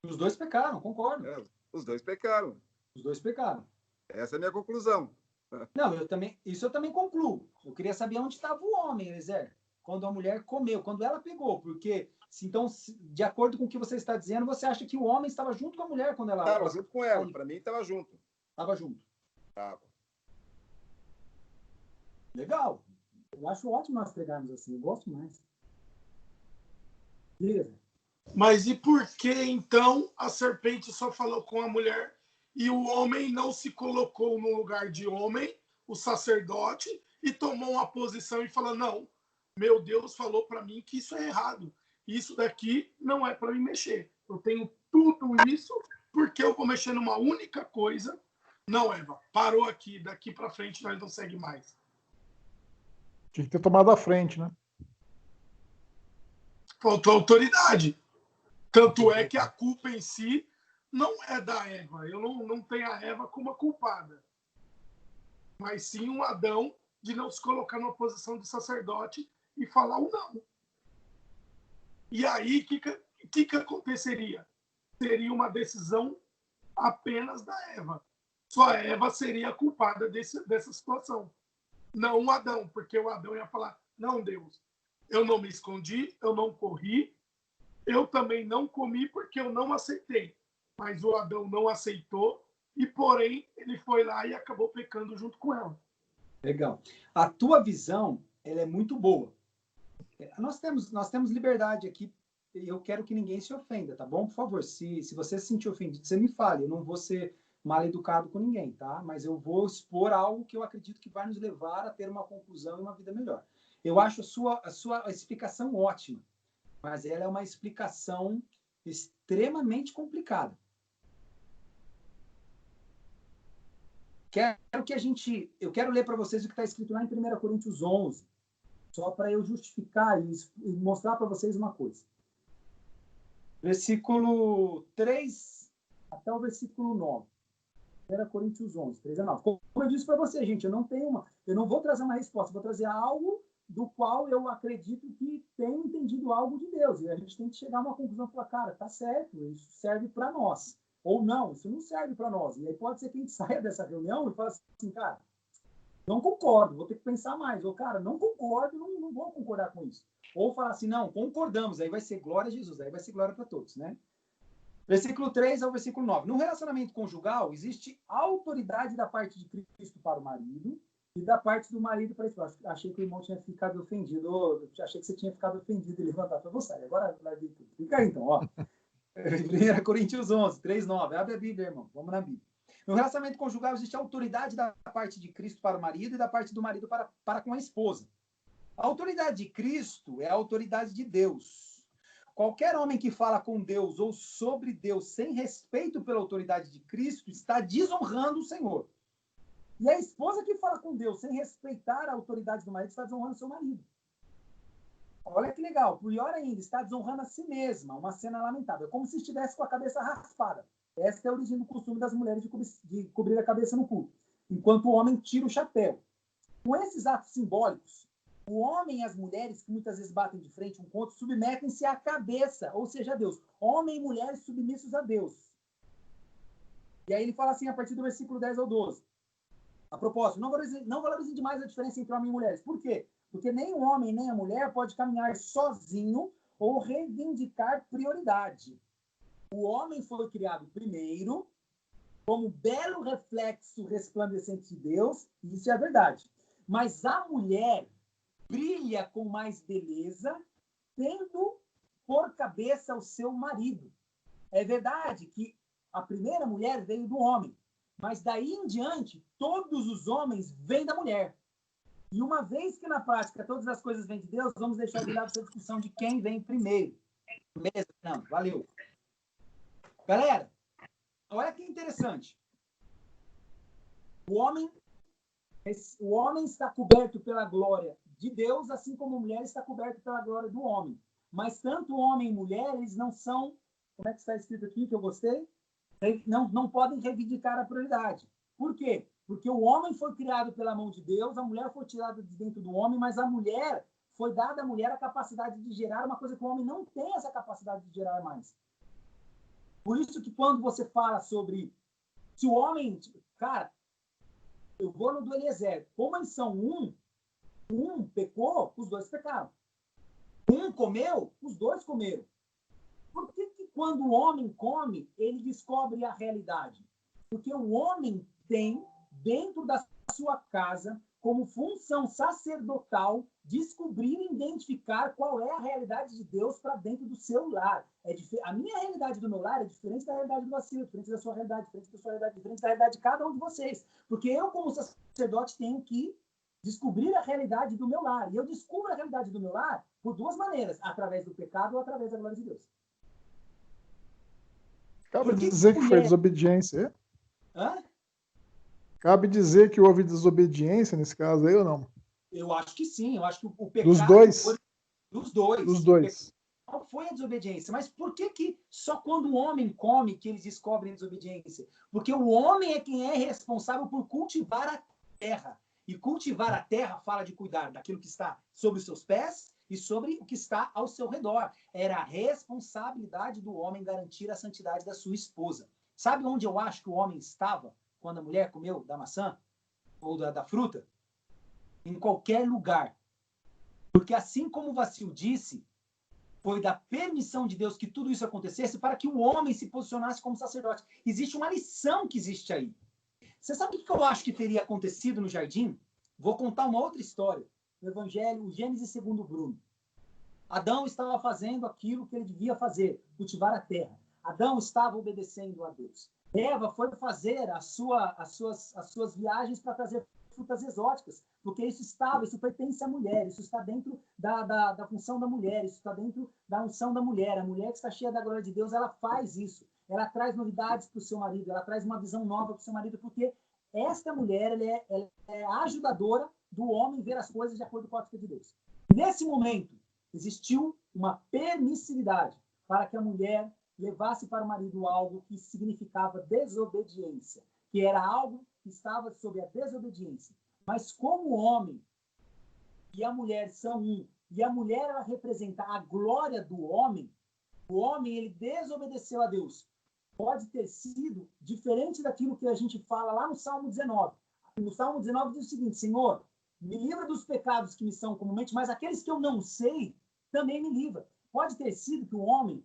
Os dois pecaram, concordo. Os dois pecaram. Os dois pecaram. Essa é a minha conclusão. Não, isso eu também concluo. Eu queria saber onde estava o homem, Eliezer, quando a mulher comeu, quando ela pegou, porque, então, de acordo com o que você está dizendo, você acha que o homem estava junto com a mulher quando ela... Estava junto com ela, para mim estava junto. Estava junto. Estava. Legal. Eu acho ótimo nós pregarmos assim, eu gosto mais. Beleza. Mas e por que, então, a serpente só falou com a mulher e o homem não se colocou no lugar de homem, o sacerdote, e tomou uma posição e falou, não, meu Deus falou para mim que isso é errado. Isso daqui não é para me mexer. Eu tenho tudo isso porque eu vou mexer numa única coisa Não, Eva, parou aqui. Daqui para frente nós não segue mais. Tinha que ter tomado a frente, né? Faltou autoridade. Tanto é que a culpa em si não é da Eva. Eu não tenho a Eva como a culpada. Mas sim um Adão de não se colocar numa posição de sacerdote e falar o não. E aí, o que aconteceria? Seria uma decisão apenas da Eva. Só a Eva seria a culpada dessa situação. Não o Adão, porque o Adão ia falar, não, Deus, eu não me escondi, eu não corri, eu também não comi porque eu não aceitei. Mas o Adão não aceitou e, porém, ele foi lá e acabou pecando junto com ela. Legal. A tua visão, ela é muito boa. Nós temos liberdade aqui. Eu quero que ninguém se ofenda, tá bom? Por favor, se você se sentir ofendido, você me fale. Eu não vou ser mal educado com ninguém, tá? Mas eu vou expor algo que eu acredito que vai nos levar a ter uma conclusão e uma vida melhor. Eu acho a sua explicação ótima, mas ela é uma explicação extremamente complicada. Eu quero ler para vocês o que está escrito lá em 1 Coríntios 11, só para eu justificar e mostrar para vocês uma coisa. Versículo 3 até o versículo 9. 1 Coríntios 11, 3 a 9. Como eu disse para você, gente, eu não vou trazer uma resposta, vou trazer algo do qual eu acredito que tenho entendido algo de Deus. E a gente tem que chegar a uma conclusão e falar, cara, tá certo, isso serve para nós. Ou não, isso não serve para nós. E aí pode ser que a gente saia dessa reunião e fale assim, cara, não concordo, vou ter que pensar mais. Ou, cara, não concordo, não vou concordar com isso. Ou falar assim, não, concordamos, aí vai ser glória a Jesus, aí vai ser glória para todos, né? Versículo 3 ao versículo 9. No relacionamento conjugal, existe autoridade da parte de Cristo para o marido e da parte do marido para a esposa. Achei que o irmão tinha ficado ofendido, achei que você tinha ficado ofendido e levantar para você. Agora, fica aí então, ó. 1 Coríntios 11, 3, 9. Abre a Bíblia, irmão. Vamos na Bíblia. No relacionamento conjugal, existe autoridade da parte de Cristo para o marido e da parte do marido para com a esposa. A autoridade de Cristo é a autoridade de Deus. Qualquer homem que fala com Deus ou sobre Deus sem respeito pela autoridade de Cristo está desonrando o Senhor. E a esposa que fala com Deus sem respeitar a autoridade do marido está desonrando o seu marido. Olha que legal. Pior ainda, está desonrando a si mesma. Uma cena lamentável. É como se estivesse com a cabeça raspada. Essa é a origem do costume das mulheres de cobrir a cabeça no culto. Enquanto o homem tira o chapéu. Com esses atos simbólicos, o homem e as mulheres, que muitas vezes batem de frente um com o outro, submetem-se à cabeça, ou seja, a Deus. Homem e mulheres submissos a Deus. E aí ele fala assim, a partir do versículo 10 ao 12. A propósito, não valorizem demais a diferença entre homem e mulheres. Por quê? Porque nem o homem nem a mulher pode caminhar sozinho ou reivindicar prioridade. O homem foi criado primeiro, como belo reflexo resplandecente de Deus, e isso é a verdade. Mas a mulher brilha com mais beleza, tendo por cabeça o seu marido. É verdade que a primeira mulher veio do homem, mas daí em diante, todos os homens vêm da mulher. E uma vez que na prática todas as coisas vêm de Deus, vamos deixar de lado essa discussão de quem vem primeiro. Beleza? Não, valeu. Galera, olha que interessante. O homem está coberto pela glória de Deus, assim como a mulher está coberta pela glória do homem. Mas tanto homem e mulher, eles não são, como é que está escrito aqui, que eu gostei? Não podem reivindicar a prioridade. Por quê? Porque o homem foi criado pela mão de Deus, a mulher foi tirada de dentro do homem, mas a mulher, foi dada à mulher a capacidade de gerar uma coisa que o homem não tem essa capacidade de gerar mais. Por isso que quando você fala sobre se o homem... Cara, eu vou no do Eliezer. Como eles são um pecou, os dois pecaram. Um comeu, os dois comeram. Por que quando o homem come, ele descobre a realidade? Porque o homem tem, dentro da sua casa, como função sacerdotal, descobrir e identificar qual é a realidade de Deus para dentro do seu lar. A minha realidade do meu lar é diferente da realidade do Vacilo, diferente da sua realidade, diferente da sua realidade, diferente da realidade de cada um de vocês. Porque eu, como sacerdote, tenho que descobrir a realidade do meu lar. E eu descubro a realidade do meu lar por duas maneiras, através do pecado ou através da glória de Deus. Acaba de dizer que foi desobediência. Hã? Cabe dizer que houve desobediência nesse caso aí ou não? Eu acho que sim. Eu acho que o pecado... Dos dois? Dos dois. Dos dois. Qual foi a desobediência? Mas por que só quando o homem come que eles descobrem a desobediência? Porque o homem é quem é responsável por cultivar a terra. E cultivar a terra fala de cuidar daquilo que está sobre os seus pés e sobre o que está ao seu redor. Era a responsabilidade do homem garantir a santidade da sua esposa. Sabe onde eu acho que o homem estava quando a mulher comeu da maçã ou da fruta? Em qualquer lugar. Porque assim como o Vacil disse, foi da permissão de Deus que tudo isso acontecesse para que o homem se posicionasse como sacerdote. Existe uma lição que existe aí. Você sabe o que eu acho que teria acontecido no jardim? Vou contar uma outra história. No Evangelho, o Gênesis segundo Bruno. Adão estava fazendo aquilo que ele devia fazer, cultivar a terra. Adão estava obedecendo a Deus. Eva foi fazer as suas viagens para trazer frutas exóticas, porque isso pertence à mulher, isso está dentro da função da mulher, isso está dentro da unção da mulher. A mulher que está cheia da glória de Deus, ela faz isso. Ela traz novidades para o seu marido, ela traz uma visão nova para o seu marido, porque esta mulher ela é a ajudadora do homem ver as coisas de acordo com a ótica de Deus. Nesse momento, existiu uma permissividade para que a mulher levasse para o marido algo que significava desobediência, que era algo que estava sob a desobediência. Mas como o homem e a mulher são um, e a mulher ela representa a glória do homem, o homem ele desobedeceu a Deus. Pode ter sido diferente daquilo que a gente fala lá no Salmo 19. No Salmo 19 diz o seguinte: Senhor, me livra dos pecados que me são comumente, mas aqueles que eu não sei, também me livra. Pode ter sido que o homem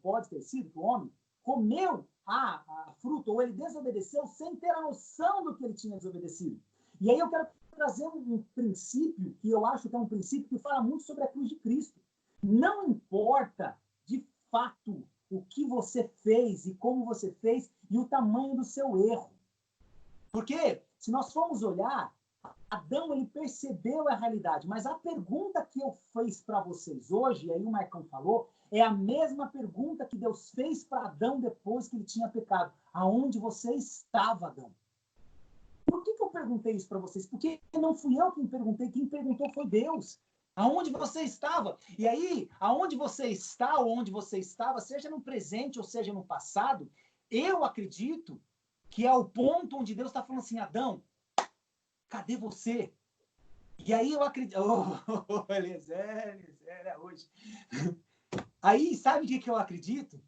comeu a fruta, ou ele desobedeceu sem ter a noção do que ele tinha desobedecido. E aí eu quero trazer um princípio, que eu acho que é um princípio que fala muito sobre a cruz de Cristo. Não importa, de fato, o que você fez e como você fez e o tamanho do seu erro. Porque, se nós formos olhar, Adão ele percebeu a realidade, mas a pergunta que eu fiz para vocês hoje, e aí o Marcão falou, é a mesma pergunta que Deus fez para Adão depois que ele tinha pecado. Aonde você estava, Adão? Por que eu perguntei isso para vocês? Porque não fui eu quem perguntei, quem perguntou foi Deus. Aonde você estava? E aí, aonde você está ou onde você estava, seja no presente ou seja no passado, eu acredito que é o ponto onde Deus está falando assim: Adão, cadê você? E aí eu acredito... Eliezer é hoje. Aí, sabe o que eu acredito?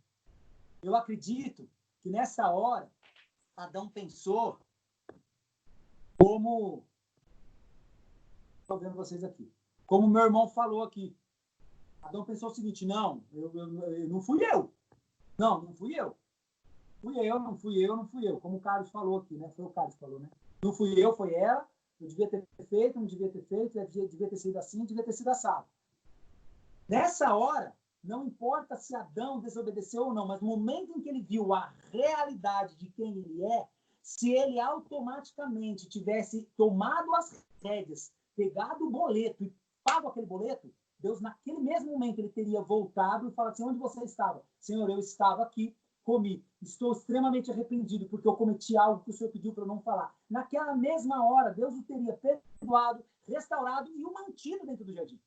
Eu acredito que nessa hora, Adão pensou como... Estou vendo vocês aqui. Como meu irmão falou aqui. Adão pensou o seguinte: não, não fui eu. Não fui eu. Não fui eu. Como o Carlos falou aqui, né? Foi o Carlos que falou, né? Não fui eu, foi ela. Eu devia ter feito, não devia ter feito, devia ter sido assim, devia ter sido assado. Nessa hora, não importa se Adão desobedeceu ou não, mas no momento em que ele viu a realidade de quem ele é, se ele automaticamente tivesse tomado as rédeas, pegado o boleto e pago aquele boleto, Deus, naquele mesmo momento, ele teria voltado e falado assim: onde você estava? Senhor, eu estava aqui, comi. Estou extremamente arrependido porque eu cometi algo que o Senhor pediu para eu não falar. Naquela mesma hora, Deus o teria perdoado, restaurado e o mantido dentro do jardim.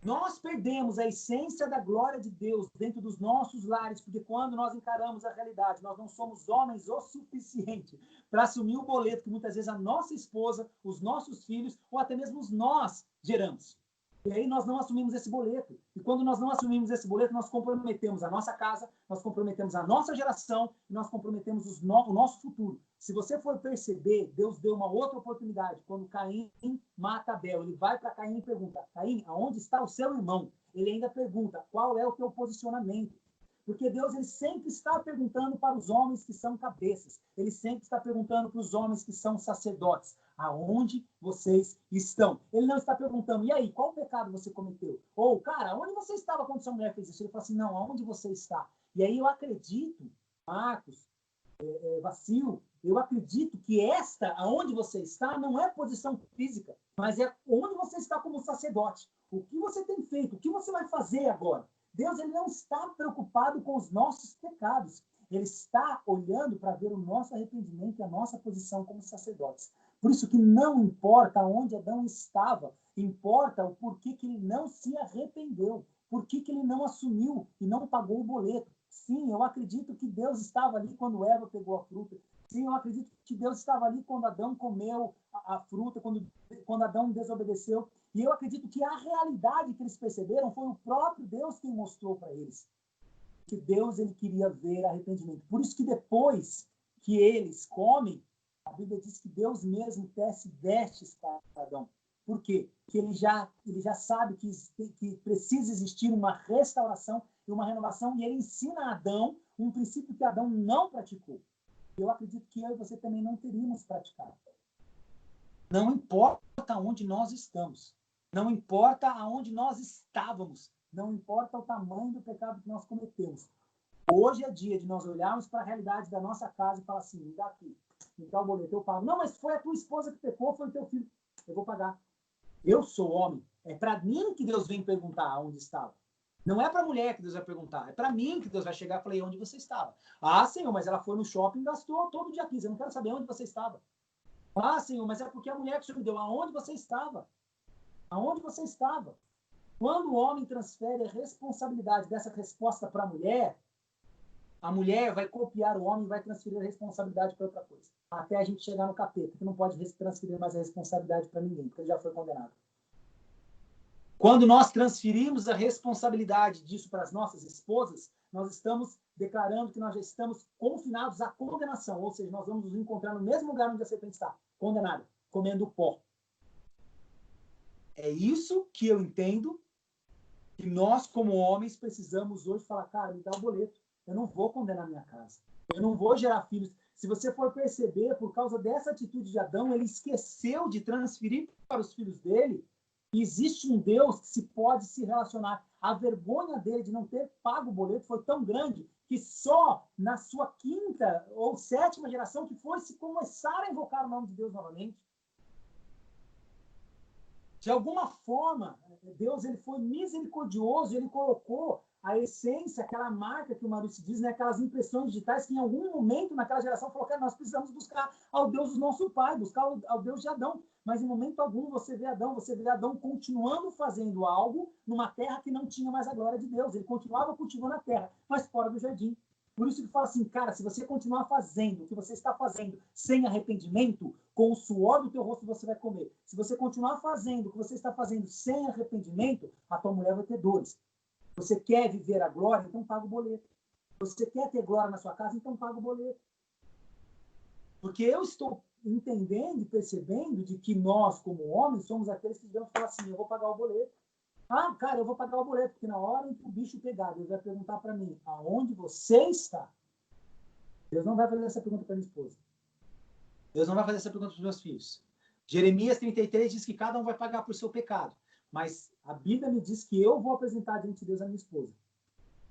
Nós perdemos a essência da glória de Deus dentro dos nossos lares, porque quando nós encaramos a realidade, nós não somos homens o suficiente para assumir o boleto que muitas vezes a nossa esposa, os nossos filhos ou até mesmo nós geramos. E aí nós não assumimos esse boleto. E quando nós não assumimos esse boleto, nós comprometemos a nossa casa, nós comprometemos a nossa geração, e nós comprometemos o nosso futuro. Se você for perceber, Deus deu uma outra oportunidade. Quando Caim mata Abel, ele vai para Caim e pergunta: Caim, aonde está o seu irmão? Ele ainda pergunta: qual é o teu posicionamento? Porque Deus ele sempre está perguntando para os homens que são cabeças. Ele sempre está perguntando para os homens que são sacerdotes: aonde vocês estão? Ele não está perguntando: e aí, qual pecado você cometeu? Ou, cara, onde você estava quando sua mulher fez isso? Ele fala assim: não, aonde você está? E aí eu acredito, Marcos, Vacil, eu acredito que esta, aonde você está, não é posição física, mas é onde você está como sacerdote. O que você tem feito? O que você vai fazer agora? Deus ele não está preocupado com os nossos pecados. Ele está olhando para ver o nosso arrependimento e a nossa posição como sacerdotes. Por isso que não importa onde Adão estava, importa o porquê que ele não se arrependeu, por que ele não assumiu e não pagou o boleto. Sim, eu acredito que Deus estava ali quando Eva pegou a fruta. Sim, eu acredito que Deus estava ali quando Adão comeu a fruta, quando Adão desobedeceu. E eu acredito que a realidade que eles perceberam foi o próprio Deus quem mostrou para eles. Que Deus ele queria ver arrependimento. Por isso que depois que eles comem, a Bíblia diz que Deus mesmo tece vestes para Adão. Por quê? Porque ele já sabe que precisa existir uma restauração e uma renovação, e ele ensina a Adão um princípio que Adão não praticou. Eu acredito que eu e você também não teríamos praticado. Não importa onde nós estamos, não importa aonde nós estávamos, não importa o tamanho do pecado que nós cometemos. Hoje é dia de nós olharmos para a realidade da nossa casa e falar assim, me dá aqui, me dá o boleto, eu pago. Não, mas foi a tua esposa que pecou, foi o teu filho, eu vou pagar. Eu sou homem, é para mim que Deus vem perguntar onde estava. Não é para a mulher que Deus vai perguntar, é para mim que Deus vai chegar e falar, onde você estava? Ah, Senhor, mas ela foi no shopping e gastou todo dia 15, eu não quero saber onde você estava. Ah, Senhor, mas é porque a mulher que o Senhor me deu, aonde você estava? Aonde você estava? Quando o homem transfere a responsabilidade dessa resposta para a mulher vai copiar o homem e vai transferir a responsabilidade para outra coisa. Até a gente chegar no capeta, que não pode transferir mais a responsabilidade para ninguém, porque ele já foi condenado. Quando nós transferimos a responsabilidade disso para as nossas esposas, nós estamos declarando que nós já estamos confinados à condenação, ou seja, nós vamos nos encontrar no mesmo lugar onde a serpente está, condenado, comendo pó. É isso que eu entendo que nós, como homens, precisamos hoje falar, cara, me dá o boleto. Eu não vou condenar minha casa. Eu não vou gerar filhos. Se você for perceber, por causa dessa atitude de Adão, ele esqueceu de transferir para os filhos dele que existe um Deus que se pode se relacionar. A vergonha dele de não ter pago o boleto foi tão grande que só na sua 5ª ou 7ª geração que foi se começar a invocar o nome de Deus novamente. De alguma forma, Deus ele foi misericordioso, ele colocou a essência, aquela marca que o Maurício diz, né, aquelas impressões digitais que em algum momento naquela geração falou que nós precisamos buscar ao Deus do nosso pai, buscar ao Deus de Adão. Mas em momento algum você vê Adão continuando fazendo algo numa terra que não tinha mais a glória de Deus. Ele continuava cultivando a terra, mas fora do jardim. Por isso ele fala assim, cara, se você continuar fazendo o que você está fazendo sem arrependimento, com o suor do teu rosto você vai comer. Se você continuar fazendo o que você está fazendo sem arrependimento, a tua mulher vai ter dores. Você quer viver a glória? Então paga o boleto. Você quer ter glória na sua casa? Então paga o boleto. Porque eu estou entendendo e percebendo de que nós, como homens, somos aqueles que devemos falar assim, eu vou pagar o boleto. Ah, cara, eu vou pagar o boleto, porque na hora em que o bicho pegar, Deus vai perguntar para mim, aonde você está? Deus não vai fazer essa pergunta para minha esposa. Deus não vai fazer essa pergunta para os meus filhos. Jeremias 33 diz que cada um vai pagar por seu pecado. Mas a Bíblia me diz que eu vou apresentar diante de Deus a minha esposa.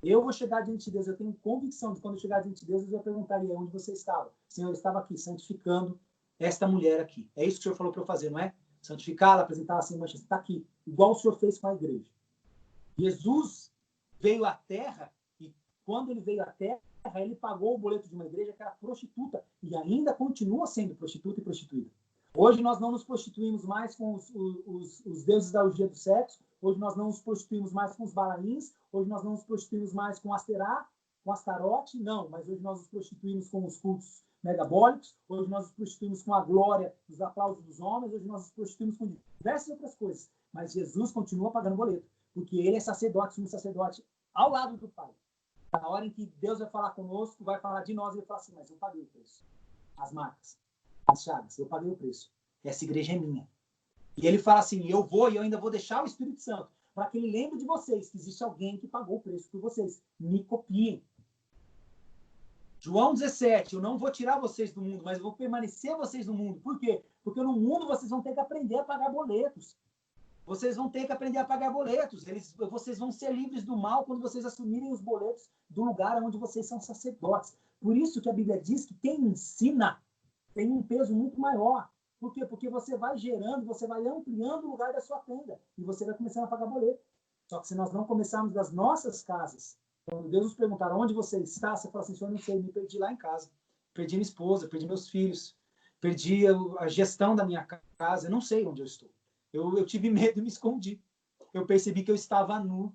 Eu vou chegar diante de Deus, eu tenho convicção de que quando eu chegar diante de Deus, eu vou perguntar ali onde você estava. Senhor, eu estava aqui, santificando esta mulher aqui. É isso que o Senhor falou para eu fazer, não é? Santificá-la, apresentá-la sem mancha. Está aqui, igual o Senhor fez com a igreja. Jesus veio à Terra e quando ele veio à Terra, ele pagou o boleto de uma igreja que era prostituta e ainda continua sendo prostituta e prostituída. Hoje nós não nos prostituímos mais com os deuses da orgia do sexo, hoje nós não nos prostituímos mais com os balaíns, hoje nós não nos prostituímos mais com Asterá, com Astarote, não, mas hoje nós nos prostituímos com os cultos megabólicos, hoje nós nos prostituímos com a glória dos aplausos dos homens, hoje nós nos prostituímos com diversas outras coisas, mas Jesus continua pagando boleto, porque ele é sacerdote, sumo sacerdote, ao lado do Pai. Na hora em que Deus vai falar conosco, vai falar de nós, ele fala assim, mas eu paguei o preço. As marcas, as chagas, eu paguei o preço. Essa igreja é minha. E ele fala assim, eu vou e eu ainda vou deixar o Espírito Santo para que ele lembre de vocês que existe alguém que pagou o preço por vocês. Me copiem. João 17, eu não vou tirar vocês do mundo, mas eu vou permanecer vocês no mundo. Por quê? Porque no mundo vocês vão ter que aprender a pagar boletos. Vocês vão ter que aprender a pagar boletos. Vocês vão ser livres do mal quando vocês assumirem os boletos do lugar onde vocês são sacerdotes. Por isso que a Bíblia diz que quem ensina tem um peso muito maior. Por quê? Porque você vai gerando, você vai ampliando o lugar da sua tenda. E você vai começando a pagar boleto. Só que se nós não começarmos das nossas casas, Quando Deus nos perguntar onde você está, você fala assim, Senhor, não sei, me perdi lá em casa. Perdi minha esposa, perdi meus filhos, perdi a gestão da minha casa, eu não sei onde eu estou. Eu tive medo e me escondi. Eu percebi que eu estava nu.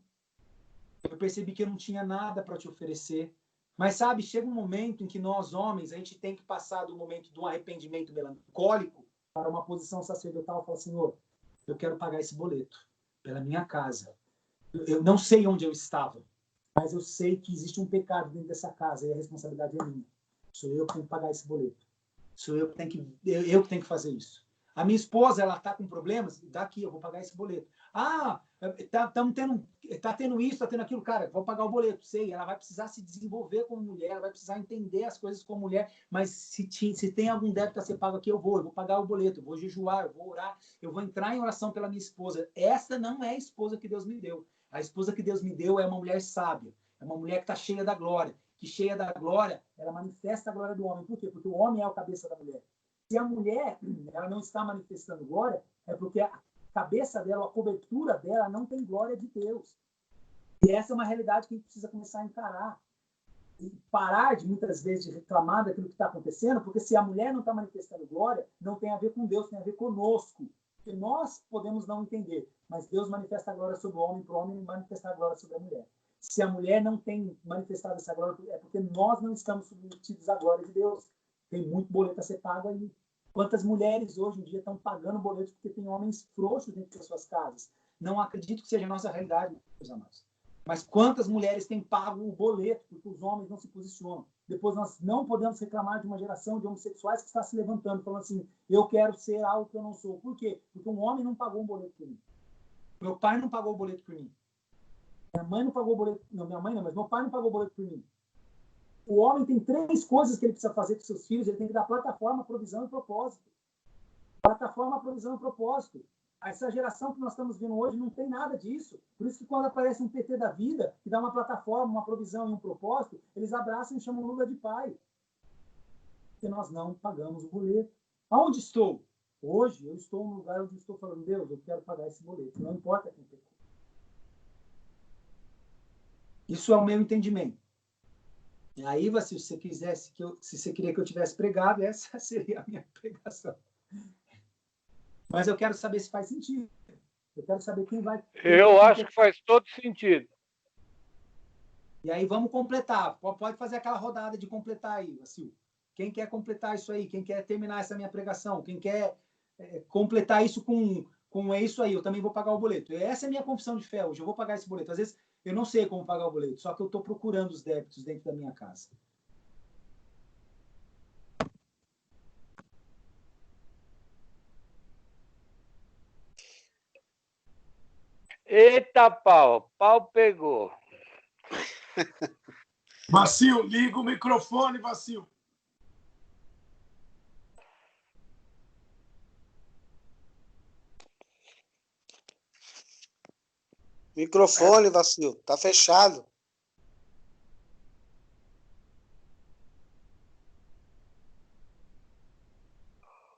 Eu percebi que eu não tinha nada para te oferecer. Mas, sabe, chega um momento em que nós, homens, a gente tem que passar do momento de um arrependimento melancólico para uma posição sacerdotal e falar, Senhor, eu quero pagar esse boleto pela minha casa. Eu não sei onde eu estava, mas eu sei que existe um pecado dentro dessa casa e a responsabilidade é minha. Sou eu que tenho que pagar esse boleto. Sou eu que tenho que fazer isso. A minha esposa, ela está com problemas? Daqui, eu vou pagar esse boleto. Ah, tá tendo isso, tá tendo aquilo. Cara, vou pagar o boleto, sei. Ela vai precisar se desenvolver como mulher, ela vai precisar entender as coisas como mulher, mas se tem algum débito a ser pago aqui, eu vou pagar o boleto, eu vou jejuar, eu vou orar, eu vou entrar em oração pela minha esposa. Essa não é a esposa que Deus me deu. A esposa que Deus me deu é uma mulher sábia, é uma mulher que está cheia da glória, que cheia da glória, ela manifesta a glória do homem. Por quê? Porque o homem é o cabeça da mulher. Se a mulher ela não está manifestando glória, é porque a cabeça dela, a cobertura dela não tem glória de Deus. E essa é uma realidade que a gente precisa começar a encarar. E parar de, muitas vezes, de reclamar daquilo que está acontecendo, porque se a mulher não está manifestando glória, não tem a ver com Deus, tem a ver conosco. Porque nós podemos não entender, mas Deus manifesta a glória sobre o homem, para o homem manifestar a glória sobre a mulher. Se a mulher não tem manifestado essa glória, é porque nós não estamos submetidos à glória de Deus. Tem muito boleto a ser pago aí. Quantas mulheres hoje em dia estão pagando boletos porque tem homens frouxos dentro das suas casas? Não acredito que seja a nossa realidade, meus amados. Mas quantas mulheres têm pago o boleto porque os homens não se posicionam? Depois nós não podemos reclamar de uma geração de homossexuais que está se levantando, falando assim, eu quero ser algo que eu não sou. Por quê? Porque um homem não pagou um boleto por mim. Meu pai não pagou o boleto por mim. Minha mãe não pagou o boleto. Não, minha mãe não, mas meu pai não pagou o boleto por mim. O homem tem 3 coisas que ele precisa fazer com seus filhos. Ele tem que dar plataforma, provisão e propósito. Plataforma, provisão e propósito. Essa geração que nós estamos vendo hoje não tem nada disso. Por isso que quando aparece um PT da vida, que dá uma plataforma, uma provisão e um propósito, eles abraçam e chamam Lula de pai. Porque nós não pagamos o boleto. Aonde estou? Hoje eu estou no lugar onde estou falando, Deus, eu quero pagar esse boleto. Não importa quem pecou. Isso é o meu entendimento. E aí, Vacil, se você queria que eu tivesse pregado, essa seria a minha pregação. Mas eu quero saber se faz sentido. Eu quero saber quem vai... Eu acho que faz todo sentido. E aí vamos completar. Pode fazer aquela rodada de completar aí, Vacil. Quem quer completar isso aí? Quem quer terminar essa minha pregação? Quem quer completar isso com é isso aí? Eu também vou pagar o boleto. Essa é a minha confissão de fé hoje. Eu vou pagar esse boleto. Às vezes eu não sei como pagar o boleto, só que eu estou procurando os débitos dentro da minha casa. Eita, pau pegou. Vacil, liga o microfone, Vacil. Microfone, Vacil, tá fechado.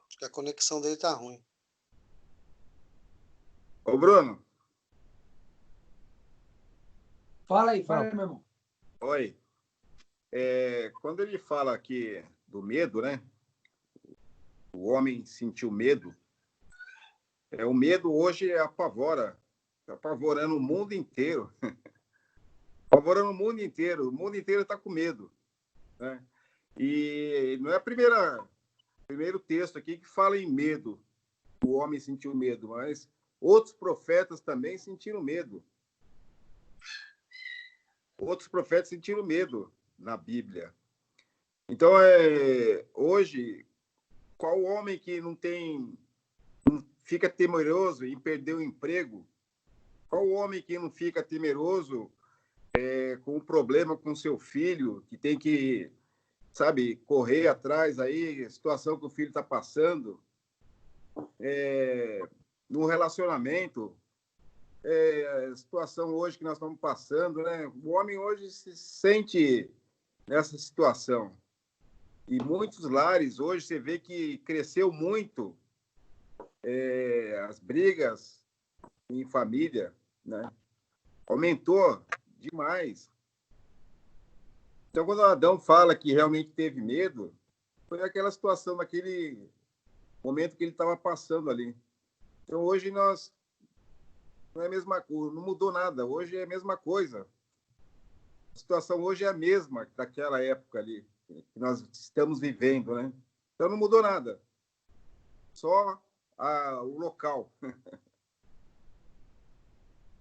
Acho que a conexão dele tá ruim. Ô, Bruno. Fala aí, meu irmão. Oi. Quando ele fala aqui do medo, né? O homem sentiu medo. O medo hoje apavora. Está apavorando o mundo inteiro. Apavorando o mundo inteiro. O mundo inteiro está com medo. Né? E não é o primeiro texto aqui que fala em medo. O homem sentiu medo, mas outros profetas também sentiram medo. Outros profetas sentiram medo na Bíblia. Então, hoje, qual homem que não fica temeroso em perder o emprego? Qual homem que não fica temeroso com um problema com seu filho, que tem que, sabe, correr atrás aí, a situação que o filho está passando? No relacionamento, a situação hoje que nós estamos passando, né? O homem hoje se sente nessa situação. E muitos lares hoje você vê que cresceu muito as brigas em família, né? Aumentou demais. Então, quando Adão fala que realmente teve medo, foi aquela situação, naquele momento que ele estava passando ali. Então, hoje nós não é a mesma coisa, não mudou nada. Hoje é a mesma coisa. A situação hoje é a mesma daquela época ali que nós estamos vivendo, né? Então, não mudou nada. Só o local.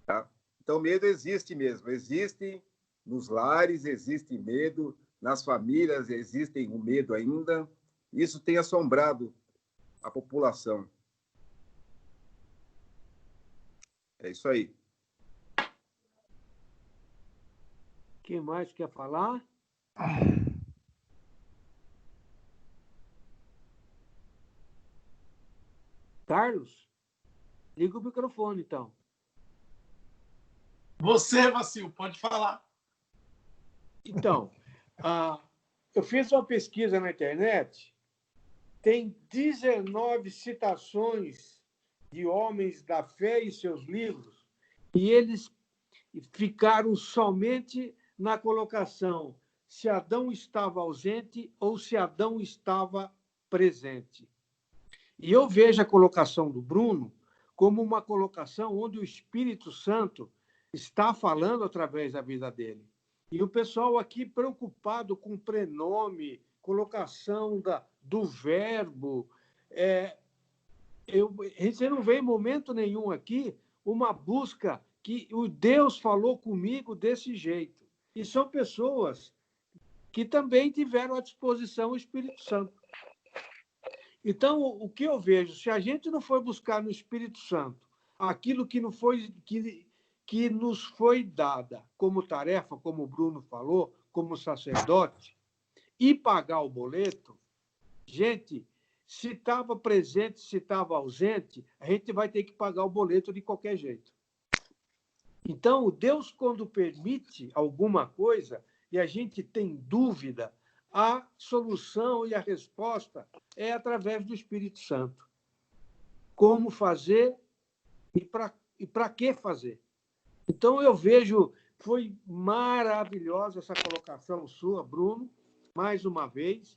Tá? Então, medo existe mesmo. Existe nos lares, existe medo. Nas famílias, existe o medo ainda. Isso tem assombrado a população. É isso aí. Quem mais quer falar? Carlos? Liga o microfone, então. Você, Vacil, pode falar. Então, eu fiz uma pesquisa na internet, tem 19 citações de homens da fé em seus livros, e eles ficaram somente na colocação se Adão estava ausente ou se Adão estava presente. E eu vejo a colocação do Bruno como uma colocação onde o Espírito Santo está falando através da vida dele. E o pessoal aqui preocupado com prenome, colocação do verbo. Você não vê em momento nenhum aqui uma busca que o Deus falou comigo desse jeito. E são pessoas que também tiveram à disposição o Espírito Santo. Então, o que eu vejo, se a gente não for buscar no Espírito Santo aquilo que nos foi dada como tarefa, como o Bruno falou, como sacerdote, e pagar o boleto, gente, se estava presente, se estava ausente, a gente vai ter que pagar o boleto de qualquer jeito. Então, Deus, quando permite alguma coisa e a gente tem dúvida, a solução e a resposta é através do Espírito Santo. Como fazer e para que fazer? Então, eu vejo, foi maravilhosa essa colocação sua, Bruno, mais uma vez,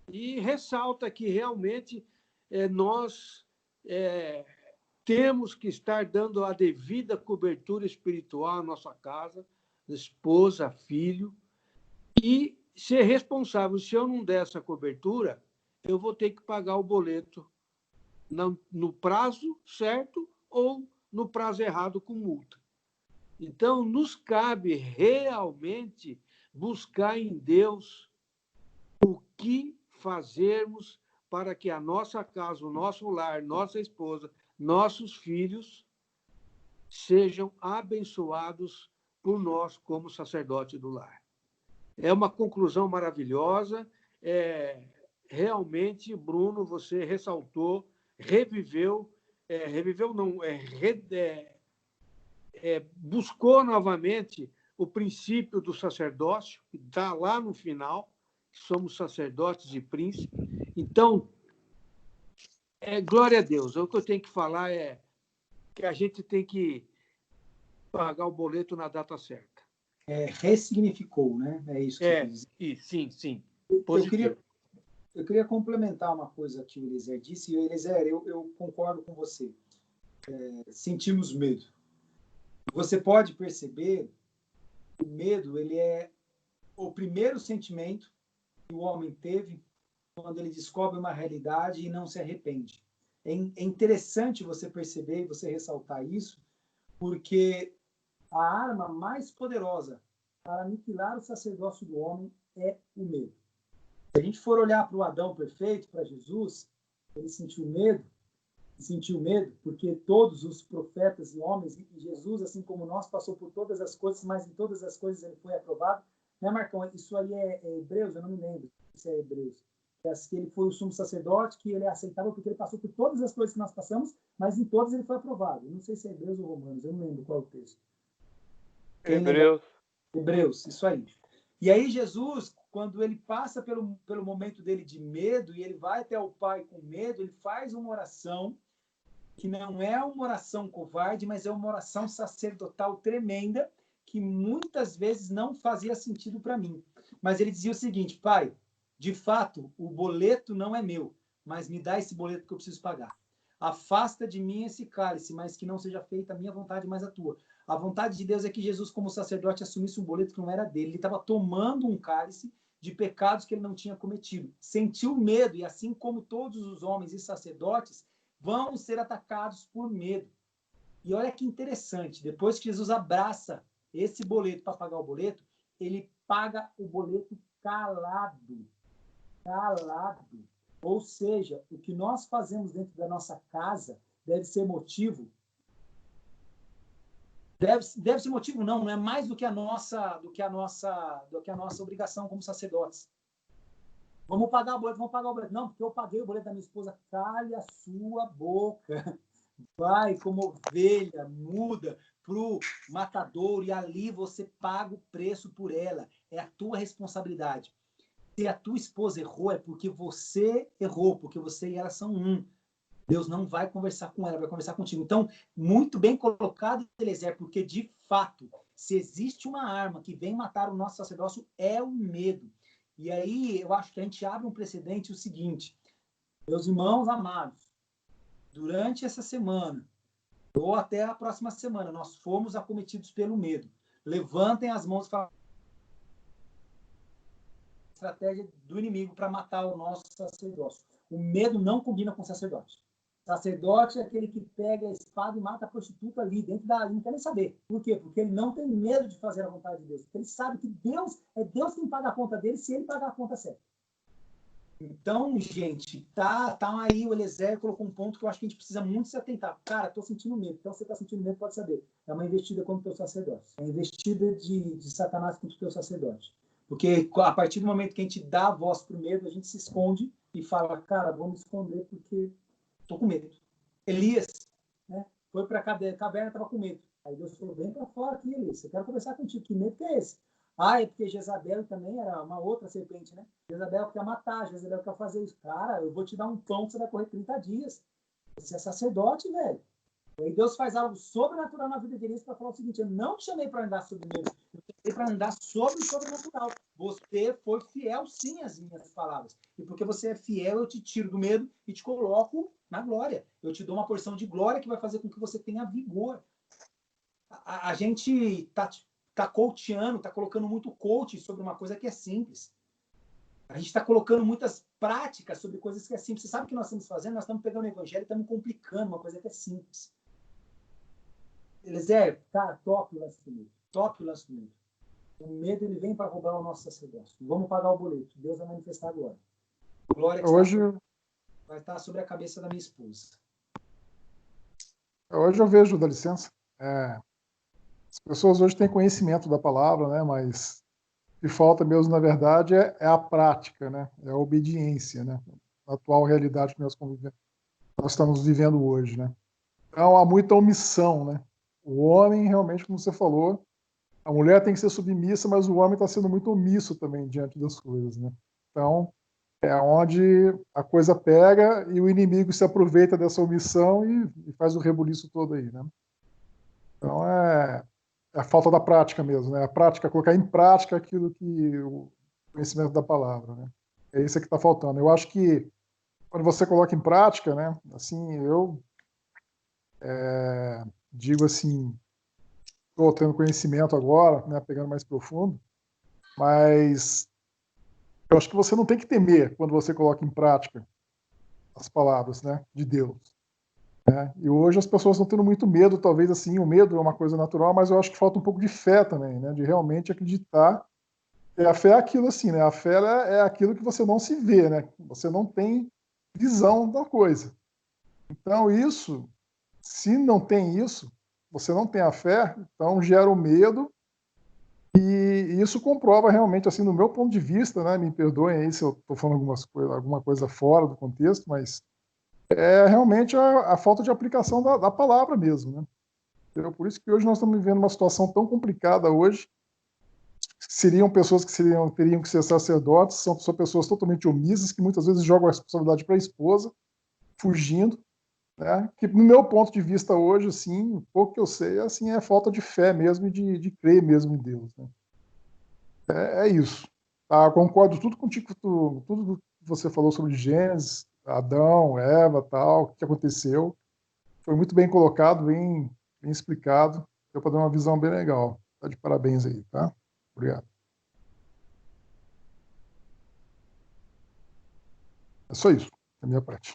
e ressalta que realmente nós temos que estar dando a devida cobertura espiritual à nossa casa, esposa, filho, e ser responsável. Se eu não der essa cobertura, eu vou ter que pagar o boleto no prazo certo ou no prazo errado com multa. Então, nos cabe realmente buscar em Deus o que fazermos para que a nossa casa, o nosso lar, nossa esposa, nossos filhos sejam abençoados por nós como sacerdote do lar. É uma conclusão maravilhosa. Realmente, Bruno, você ressaltou, reviveu não, buscou novamente o princípio do sacerdócio, que está lá no final, somos sacerdotes e príncipes. Então, glória a Deus. O que eu tenho que falar é que a gente tem que pagar o boleto na data certa. Ressignificou, né? É isso que você diz. Sim. Eu queria complementar uma coisa que o Eliezer disse. E, Eliezer, eu concordo com você. Sentimos medo. Você pode perceber que o medo ele é o primeiro sentimento que o homem teve quando ele descobre uma realidade e não se arrepende. É interessante você perceber e você ressaltar isso, porque a arma mais poderosa para aniquilar o sacerdócio do homem é o medo. Se a gente for olhar para o Adão perfeito, para Jesus, ele sentiu medo, porque todos os profetas e homens, e Jesus, assim como nós, passou por todas as coisas, mas em todas as coisas ele foi aprovado. Né, Marcão? Isso aí é Hebreus, eu não me lembro se é Hebreus. Que ele foi o sumo sacerdote, que ele é aceitável porque ele passou por todas as coisas que nós passamos, mas em todas ele foi aprovado. Eu não sei se é Hebreus ou Romanos, eu não lembro qual é o texto. Hebreus, isso aí. E aí Jesus, quando ele passa pelo momento dele de medo, e ele vai até o Pai com medo, ele faz uma oração que não é uma oração covarde, mas é uma oração sacerdotal tremenda, que muitas vezes não fazia sentido para mim. Mas ele dizia o seguinte: pai, de fato, o boleto não é meu, mas me dá esse boleto que eu preciso pagar. Afasta de mim esse cálice, mas que não seja feita a minha vontade, mas a tua. A vontade de Deus é que Jesus, como sacerdote, assumisse um boleto que não era dele. Ele estava tomando um cálice de pecados que ele não tinha cometido. Sentiu medo, e assim como todos os homens e sacerdotes, vão ser atacados por medo. E olha que interessante, depois que Jesus abraça esse boleto para pagar o boleto, ele paga o boleto calado. Calado. Ou seja, o que nós fazemos dentro da nossa casa deve ser motivo. Deve ser motivo, não é mais do que a nossa obrigação como sacerdotes. Vamos pagar o boleto. Não, porque eu paguei o boleto da minha esposa. Cale a sua boca. Vai como ovelha muda para o matadouro e ali você paga o preço por ela. É a tua responsabilidade. Se a tua esposa errou, é porque você errou, porque você e ela são um. Deus não vai conversar com ela, vai conversar contigo. Então, muito bem colocado, Eliezer, porque, de fato, se existe uma arma que vem matar o nosso sacerdócio, é o medo. E aí, eu acho que a gente abre um precedente o seguinte: meus irmãos amados, durante essa semana, ou até a próxima semana, nós fomos acometidos pelo medo. Levantem as mãos para estratégia do inimigo para matar o nosso sacerdócio. O medo não combina com o sacerdote. O sacerdote é aquele que pega a espada e mata a prostituta ali dentro da... Não quer nem saber. Por quê? Porque ele não tem medo de fazer a vontade de Deus. Porque ele sabe que Deus quem paga a conta dele se ele pagar a conta certa. Então, gente, tá aí o Eliezer colocou um ponto que eu acho que a gente precisa muito se atentar. Cara, tô sentindo medo. Então, você tá sentindo medo, pode saber. É uma investida contra o teu sacerdote. É uma investida de Satanás contra o teu sacerdote. Porque a partir do momento que a gente dá a voz pro medo, a gente se esconde e fala, cara, vou me esconder porque tô com medo. Elias, né, foi para a caverna, estava com medo. Aí Deus falou, vem para fora aqui, Elias, eu quero conversar contigo. Que medo que é esse? Ah, é porque Jezabel também era uma outra serpente, né? Jezabel quer matar, Jezabel quer fazer isso. Cara, eu vou te dar um pão que você vai correr 30 dias. Você é sacerdote, velho. E aí Deus faz algo sobrenatural na vida de Elias para falar o seguinte: eu não te chamei para andar sobre medo, eu te chamei para andar sobre o sobrenatural. Você foi fiel, sim, às minhas palavras. E porque você é fiel, eu te tiro do medo e te coloco na glória. Eu te dou uma porção de glória que vai fazer com que você tenha vigor. A gente tá coachando, tá colocando muito coach sobre uma coisa que é simples. A gente está colocando muitas práticas sobre coisas que é simples. Você sabe o que nós estamos fazendo? Nós estamos pegando o evangelho e estamos complicando uma coisa que é simples. Eliezer, cara, top o lance do medo. Top o lance do medo. O medo, ele vem para roubar o nosso sacerdócio. Vamos pagar o boleto. Deus vai manifestar agora. Glória que hoje vai estar sobre a cabeça da minha esposa. Hoje eu vejo, dá licença, as pessoas hoje têm conhecimento da palavra, né? Mas o que falta mesmo, na verdade, é a prática, né? É a obediência, né? A atual realidade que nós estamos vivendo hoje, né? Então, há muita omissão, né? O homem, realmente, como você falou, a mulher tem que ser submissa, mas o homem está sendo muito omisso também diante das coisas, né? Então, é onde a coisa pega e o inimigo se aproveita dessa omissão e faz o rebuliço todo aí, né? Então, é a falta da prática mesmo, né? A prática, colocar em prática aquilo que o conhecimento da palavra, né? É isso que está faltando. Eu acho que quando você coloca em prática, né? Assim, eu digo assim, estou tendo conhecimento agora, né? Pegando mais profundo, mas eu acho que você não tem que temer quando você coloca em prática as palavras, né? De Deus. Né? E hoje as pessoas estão tendo muito medo, talvez assim, o medo é uma coisa natural, mas eu acho que falta um pouco de fé também, né? De realmente acreditar. E a fé é aquilo assim, né? A fé é aquilo que você não se vê, né? Você não tem visão da coisa. Então isso, se não tem isso, você não tem a fé, então gera o medo e isso comprova realmente, assim, no meu ponto de vista, né? Me perdoem aí se eu estou falando alguma coisa fora do contexto, mas é realmente a falta de aplicação da palavra mesmo, né? Entendeu? Por isso que hoje nós estamos vivendo uma situação tão complicada hoje. Seriam pessoas que teriam que ser sacerdotes, são pessoas totalmente omissas, que muitas vezes jogam a responsabilidade para a esposa, fugindo, né? Que no meu ponto de vista hoje, assim, o pouco que eu sei, assim, é falta de fé mesmo e de crer mesmo em Deus, né? É isso. Tá, concordo tudo contigo, tudo que você falou sobre Gênesis, Adão, Eva, tal, o que aconteceu. Foi muito bem colocado, bem explicado. Deu para dar uma visão bem legal. Tá de parabéns aí, tá? Obrigado. É só isso, da minha parte.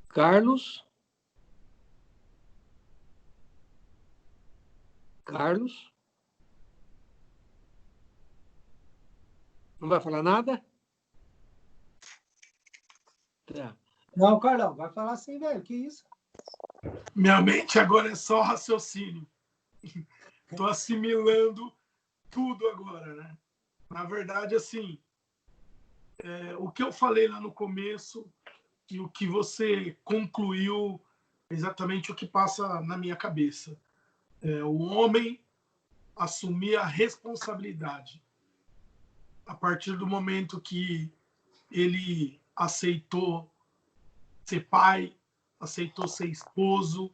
Carlos? Carlos? Não vai falar nada? Tá. Não, Carlão, vai falar assim, velho. Que isso? Minha mente agora é só raciocínio. Estou assimilando tudo agora, né? Na verdade, assim, o que eu falei lá no começo e o que você concluiu, exatamente o que passa na minha cabeça. O homem assumir a responsabilidade. A partir do momento que ele aceitou ser pai, aceitou ser esposo,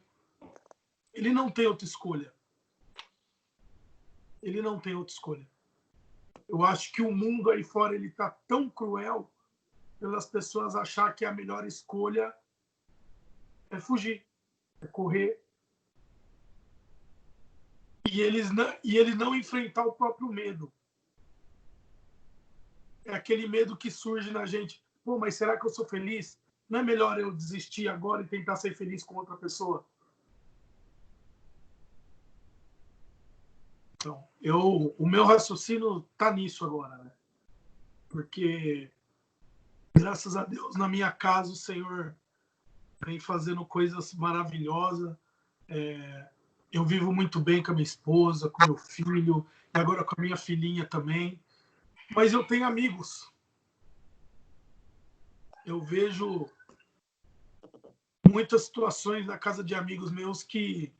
ele não tem outra escolha. Ele não tem outra escolha. Eu acho que o mundo aí fora ele está tão cruel pelas pessoas achar que a melhor escolha é fugir, é correr. E ele não enfrentar o próprio medo. É aquele medo que surge na gente. Pô, mas será que eu sou feliz? Não é melhor eu desistir agora e tentar ser feliz com outra pessoa? Então, o meu raciocínio tá nisso agora, né? Porque, graças a Deus, na minha casa, o Senhor vem fazendo coisas maravilhosas. Eu vivo muito bem com a minha esposa, com meu filho, e agora com a minha filhinha também. Mas eu tenho amigos. Eu vejo muitas situações na casa de amigos meus que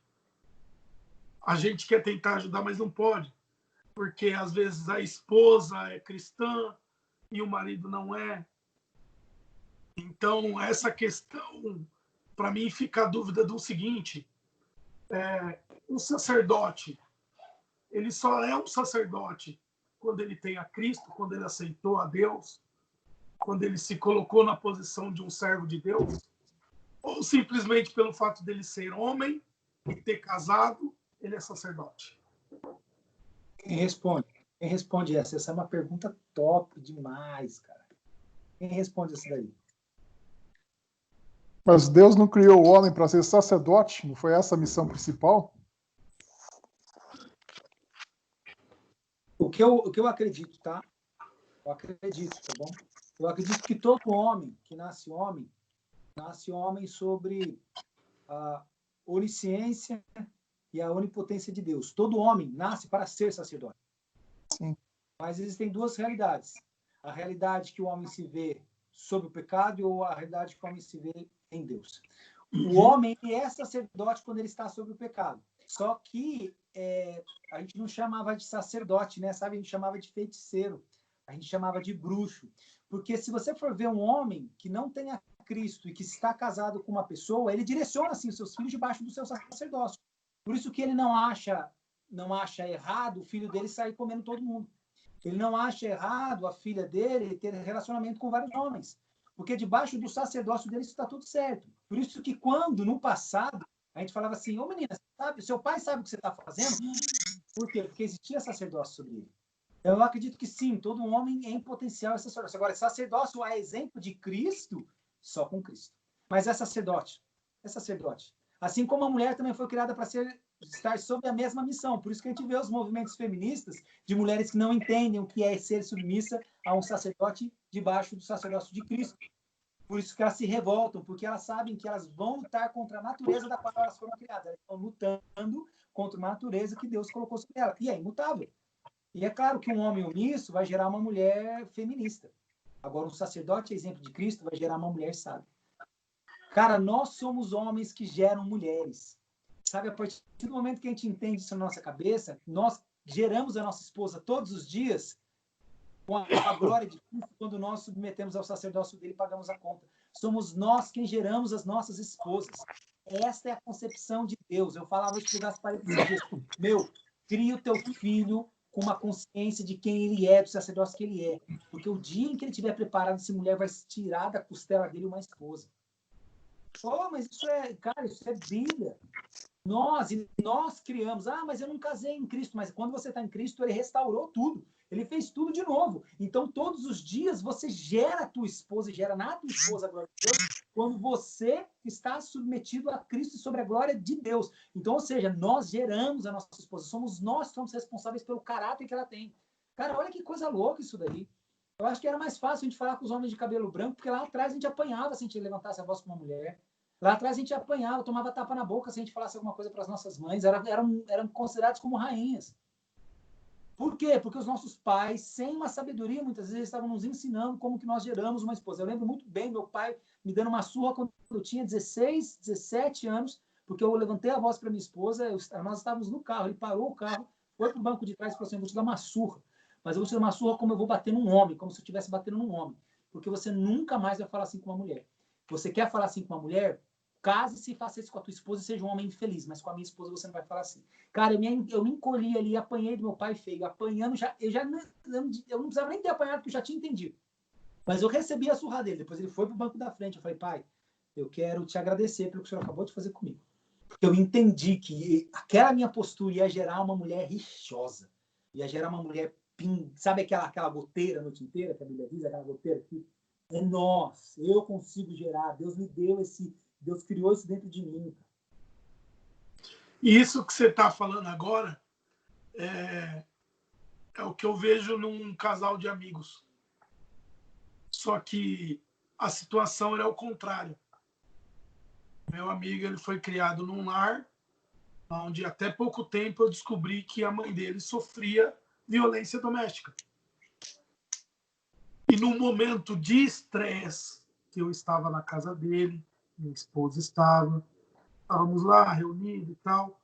a gente quer tentar ajudar, mas não pode. Porque, às vezes, a esposa é cristã e o marido não é. Então, essa questão, para mim, fica a dúvida do seguinte: um sacerdote, ele só é um sacerdote quando ele tem a Cristo, quando ele aceitou a Deus, quando ele se colocou na posição de um servo de Deus, ou simplesmente pelo fato dele ser homem e ter casado, ele é sacerdote? Quem responde? Quem responde essa? Essa é uma pergunta top demais, cara. Quem responde essa daí? Mas Deus não criou o homem para ser sacerdote? Não foi essa a missão principal? O que eu acredito, tá? Eu acredito, tá bom? Eu acredito que todo homem que nasce homem sobre a onisciência e a onipotência de Deus. Todo homem nasce para ser sacerdote. Sim. Mas existem duas realidades. A realidade que o homem se vê sob o pecado ou a realidade que o homem se vê em Deus. O homem é sacerdote quando ele está sob o pecado. Só que a gente não chamava de sacerdote, né? Sabe? A gente chamava de feiticeiro. A gente chamava de bruxo. Porque se você for ver um homem que não tem a Cristo e que está casado com uma pessoa, ele direciona assim os seus filhos debaixo do seu sacerdócio. Por isso que ele não acha errado o filho dele sair comendo todo mundo. Ele não acha errado a filha dele ter relacionamento com vários homens. Porque debaixo do sacerdócio dele isso está tudo certo. Por isso que quando, no passado, a gente falava assim, ô menina, sabe, seu pai sabe o que você está fazendo? Por quê? Porque existia sacerdócio sobre ele. Eu acredito que sim, todo homem em potencial é sacerdócio. Agora, sacerdócio a exemplo de Cristo, só com Cristo. Mas é sacerdote. É sacerdote. Assim como a mulher também foi criada para estar sob a mesma missão. Por isso que a gente vê os movimentos feministas de mulheres que não entendem o que é ser submissa a um sacerdote debaixo do sacerdócio de Cristo. Por isso que elas se revoltam, porque elas sabem que elas vão lutar contra a natureza da qual elas foram criadas. Elas estão lutando contra uma natureza que Deus colocou sobre ela. E é imutável. E é claro que um homem omisso vai gerar uma mulher feminista. Agora, um sacerdote, exemplo de Cristo, vai gerar uma mulher sábia. Cara, nós somos homens que geram mulheres. Sabe, a partir do momento que a gente entende isso na nossa cabeça, nós geramos a nossa esposa todos os dias com a glória de Cristo quando nós submetemos ao sacerdócio dele e pagamos a conta. Somos nós quem geramos as nossas esposas. Esta é a concepção de Deus. Eu falava isso para o Gaspar esses dias. Meu, cria o teu filho com uma consciência de quem ele é, do sacerdócio que ele é. Porque o dia em que ele estiver preparado, essa mulher vai tirar da costela dele uma esposa. Oh, mas isso é, cara, isso é Bíblia. Nós criamos. Ah, mas eu não casei em Cristo. Mas quando você está em Cristo, ele restaurou tudo. Ele fez tudo de novo. Então, todos os dias, você gera a tua esposa, gera na tua esposa a glória de Deus, quando você está submetido a Cristo e sobre a glória de Deus. Então, ou seja, nós geramos a nossa esposa. Somos nós que somos responsáveis pelo caráter que ela tem. Cara, olha que coisa louca isso daí. Eu acho que era mais fácil a gente falar com os homens de cabelo branco, porque lá atrás a gente apanhava se a gente levantasse a voz com uma mulher. Lá atrás a gente apanhava, tomava tapa na boca se a gente falasse alguma coisa para as nossas mães. Eram considerados como rainhas. Por quê? Porque os nossos pais, sem uma sabedoria, muitas vezes estavam nos ensinando como que nós geramos uma esposa. Eu lembro muito bem meu pai me dando uma surra quando eu tinha 16, 17 anos, porque eu levantei a voz para minha esposa, nós estávamos no carro, ele parou o carro, foi para o banco de trás e falou assim, eu vou te dar uma surra, mas eu vou te dar uma surra como eu vou bater num homem, como se eu estivesse batendo num homem, porque você nunca mais vai falar assim com uma mulher. Você quer falar assim com uma mulher? Case-se e faça isso com a tua esposa e seja um homem infeliz, mas com a minha esposa você não vai falar assim. Cara, eu me encolhi ali, apanhei do meu pai feio, apanhando, eu não precisava nem ter apanhado, porque eu já tinha entendido. Mas eu recebi a surra dele, depois ele foi pro banco da frente, eu falei, pai, eu quero te agradecer pelo que o senhor acabou de fazer comigo. Porque eu entendi que aquela minha postura ia gerar uma mulher rixosa, ia gerar uma mulher, sabe aquela goteira a noite inteira, que a Bíblia diz, aquela goteira aqui? É nós, eu consigo gerar, Deus me deu Deus criou isso dentro de mim. Isso que você está falando agora é o que eu vejo num casal de amigos. Só que a situação era o contrário. Meu amigo, ele foi criado num lar onde até pouco tempo eu descobri que a mãe dele sofria violência doméstica. E num momento de estresse, que eu estava na casa dele, minha esposa estávamos lá reunidos e tal.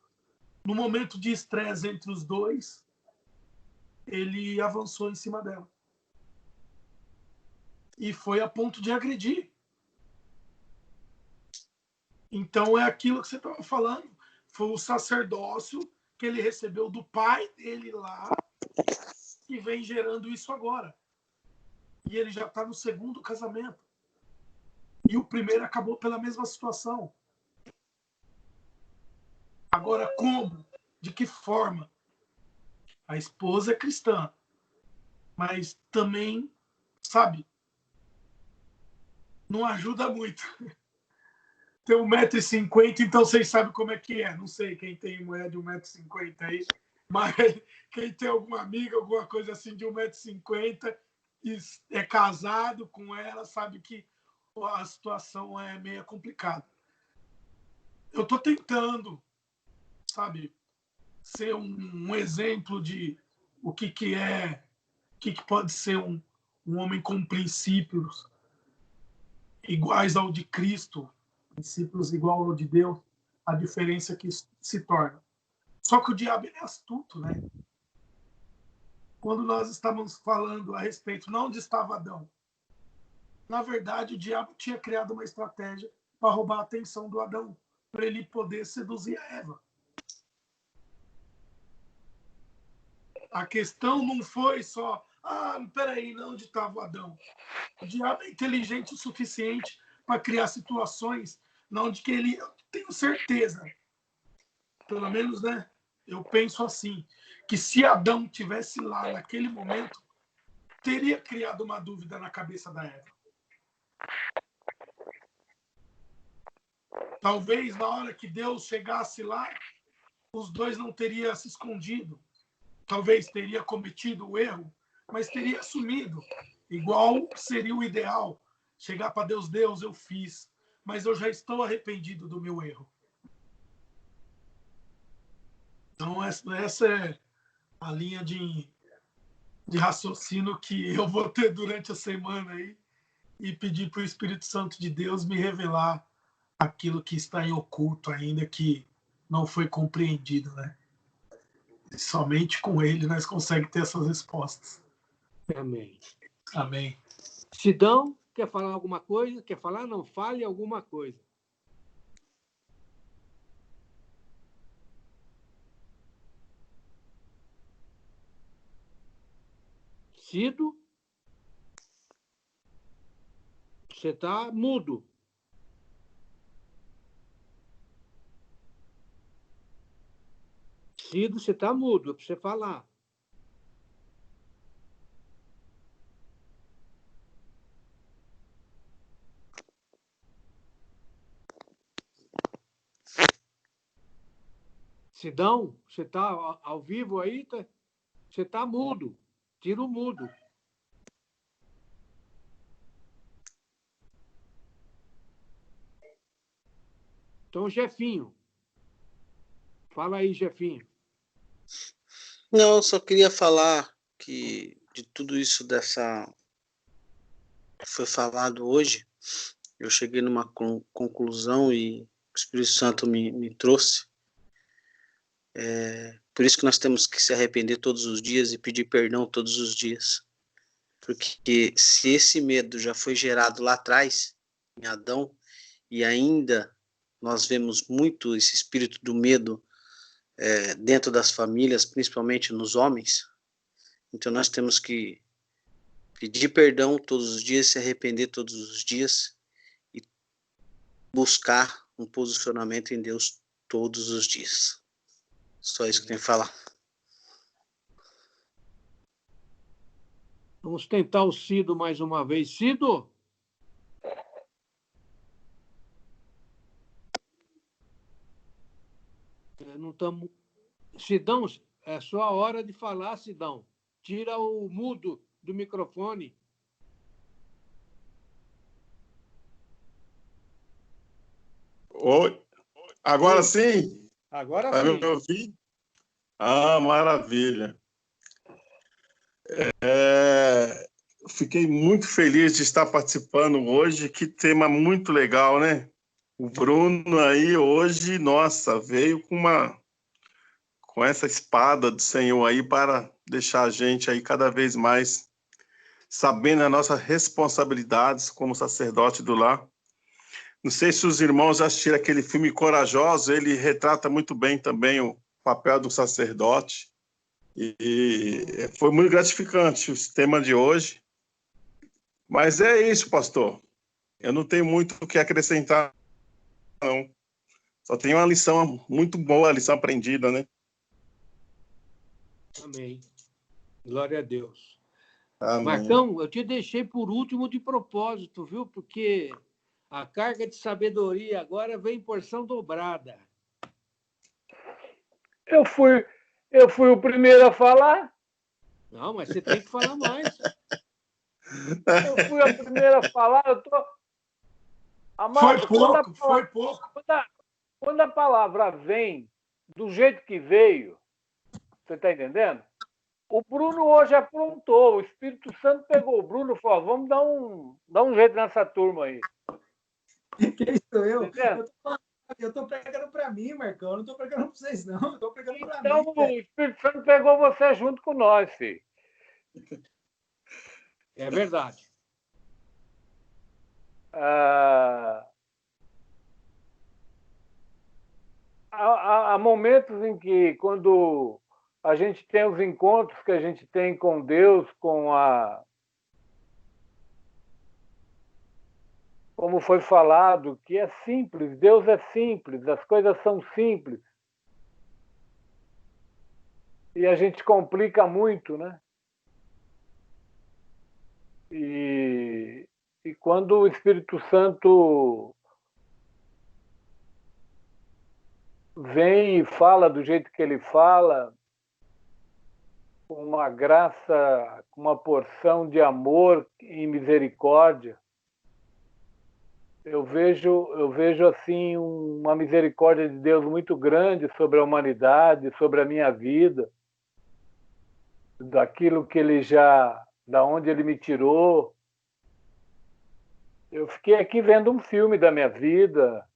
No momento de estresse entre os dois, ele avançou em cima dela. E foi a ponto de agredir. Então é aquilo que você estava falando. Foi o sacerdócio que ele recebeu do pai dele lá, que vem gerando isso agora. E ele já está no segundo casamento. E o primeiro acabou pela mesma situação. Agora, como? De que forma? A esposa é cristã, mas também, sabe, não ajuda muito. Tem 1,50 m, então vocês sabem como é que é. Não sei quem tem mulher de 1,50 m aí, mas quem tem alguma amiga, alguma coisa assim de 1,50 m e é casado com ela, sabe que a situação é meio complicada. Eu estou tentando, sabe, ser um exemplo de o que pode ser um homem com princípios iguais ao de Cristo, princípios igual ao de Deus, a diferença que se torna. Só que o diabo é astuto, né? Quando nós estávamos falando a respeito, não onde estava Adão, na verdade o diabo tinha criado uma estratégia para roubar a atenção do Adão, para ele poder seduzir a Eva. A questão não foi só, peraí, onde estava o Adão? O diabo é inteligente o suficiente para criar situações onde que ele, eu tenho certeza, pelo menos, né? Eu penso assim, que se Adão tivesse lá naquele momento, teria criado uma dúvida na cabeça da Eva. Talvez na hora que Deus chegasse lá, os dois não teriam se escondido. Talvez teria cometido o erro, mas teria assumido. Igual seria o ideal. Chegar para Deus, Deus, eu fiz, mas eu já estou arrependido do meu erro. Então, essa é a linha de raciocínio que eu vou ter durante a semana aí e pedir para o Espírito Santo de Deus me revelar aquilo que está em oculto ainda, que não foi compreendido, né? E somente com ele nós conseguimos ter essas respostas. Amém. Amém. Sidão, quer falar alguma coisa? Quer falar? Não, fale alguma coisa. Cido, você está mudo. Cido, você está mudo, é para você falar. Sidão, você está ao vivo aí? Você está mudo. Tira o mudo. Então, Jefinho. Fala aí, Jefinho. Não, eu só queria falar que de tudo isso que foi falado hoje, eu cheguei numa conclusão e o Espírito Santo me trouxe. Por isso que nós temos que se arrepender todos os dias e pedir perdão todos os dias. Porque se esse medo já foi gerado lá atrás, em Adão, e ainda nós vemos muito esse espírito do medo dentro das famílias, principalmente nos homens, então nós temos que pedir perdão todos os dias, se arrepender todos os dias e buscar um posicionamento em Deus todos os dias. Só isso que eu tenho que falar. Vamos tentar o Cido mais uma vez. Cido? Não estamos... Sidão, é sua hora de falar, Sidão. Tira o mudo do microfone. Oi. Agora sim? Agora Vai sim. me ouvir? Ah, maravilha. Fiquei muito feliz de estar participando hoje. Que tema muito legal, né? O Bruno aí hoje, nossa, veio com essa espada do Senhor aí para deixar a gente aí cada vez mais sabendo as nossas responsabilidades como sacerdote do lar. Não sei se os irmãos já assistiram aquele filme Corajoso, ele retrata muito bem também o papel do sacerdote. E foi muito gratificante o tema de hoje. Mas é isso, pastor. Eu não tenho muito o que acrescentar, não. Só tenho uma lição muito boa, a lição aprendida, né? Amém. Glória a Deus. Amém. Marcão, eu te deixei por último de propósito, viu? Porque a carga de sabedoria agora vem em porção dobrada. Eu fui o primeiro a falar. Não, mas você tem que falar mais. Eu fui a primeira a falar. Amado, Foi pouco. Quando a palavra vem do jeito que veio, você está entendendo? O Bruno hoje aprontou, o Espírito Santo pegou o Bruno e falou: vamos dar um jeito nessa turma aí. Quem sou eu? Entendendo? Eu estou pregando para mim, Marcão. Eu não estou pregando para vocês, não. Eu estou pregando para mim. Então, o Espírito Santo pegou você junto com nós, filho. É verdade. Há momentos em que, quando a gente tem os encontros que a gente tem com Deus, como foi falado, que é simples, Deus é simples, as coisas são simples. E a gente complica muito, né? E quando o Espírito Santo vem e fala do jeito que ele fala, com uma graça, com uma porção de amor e misericórdia, eu vejo assim uma misericórdia de Deus muito grande sobre a humanidade, sobre a minha vida, daquilo que da onde ele me tirou. Eu fiquei aqui vendo um filme da minha vida.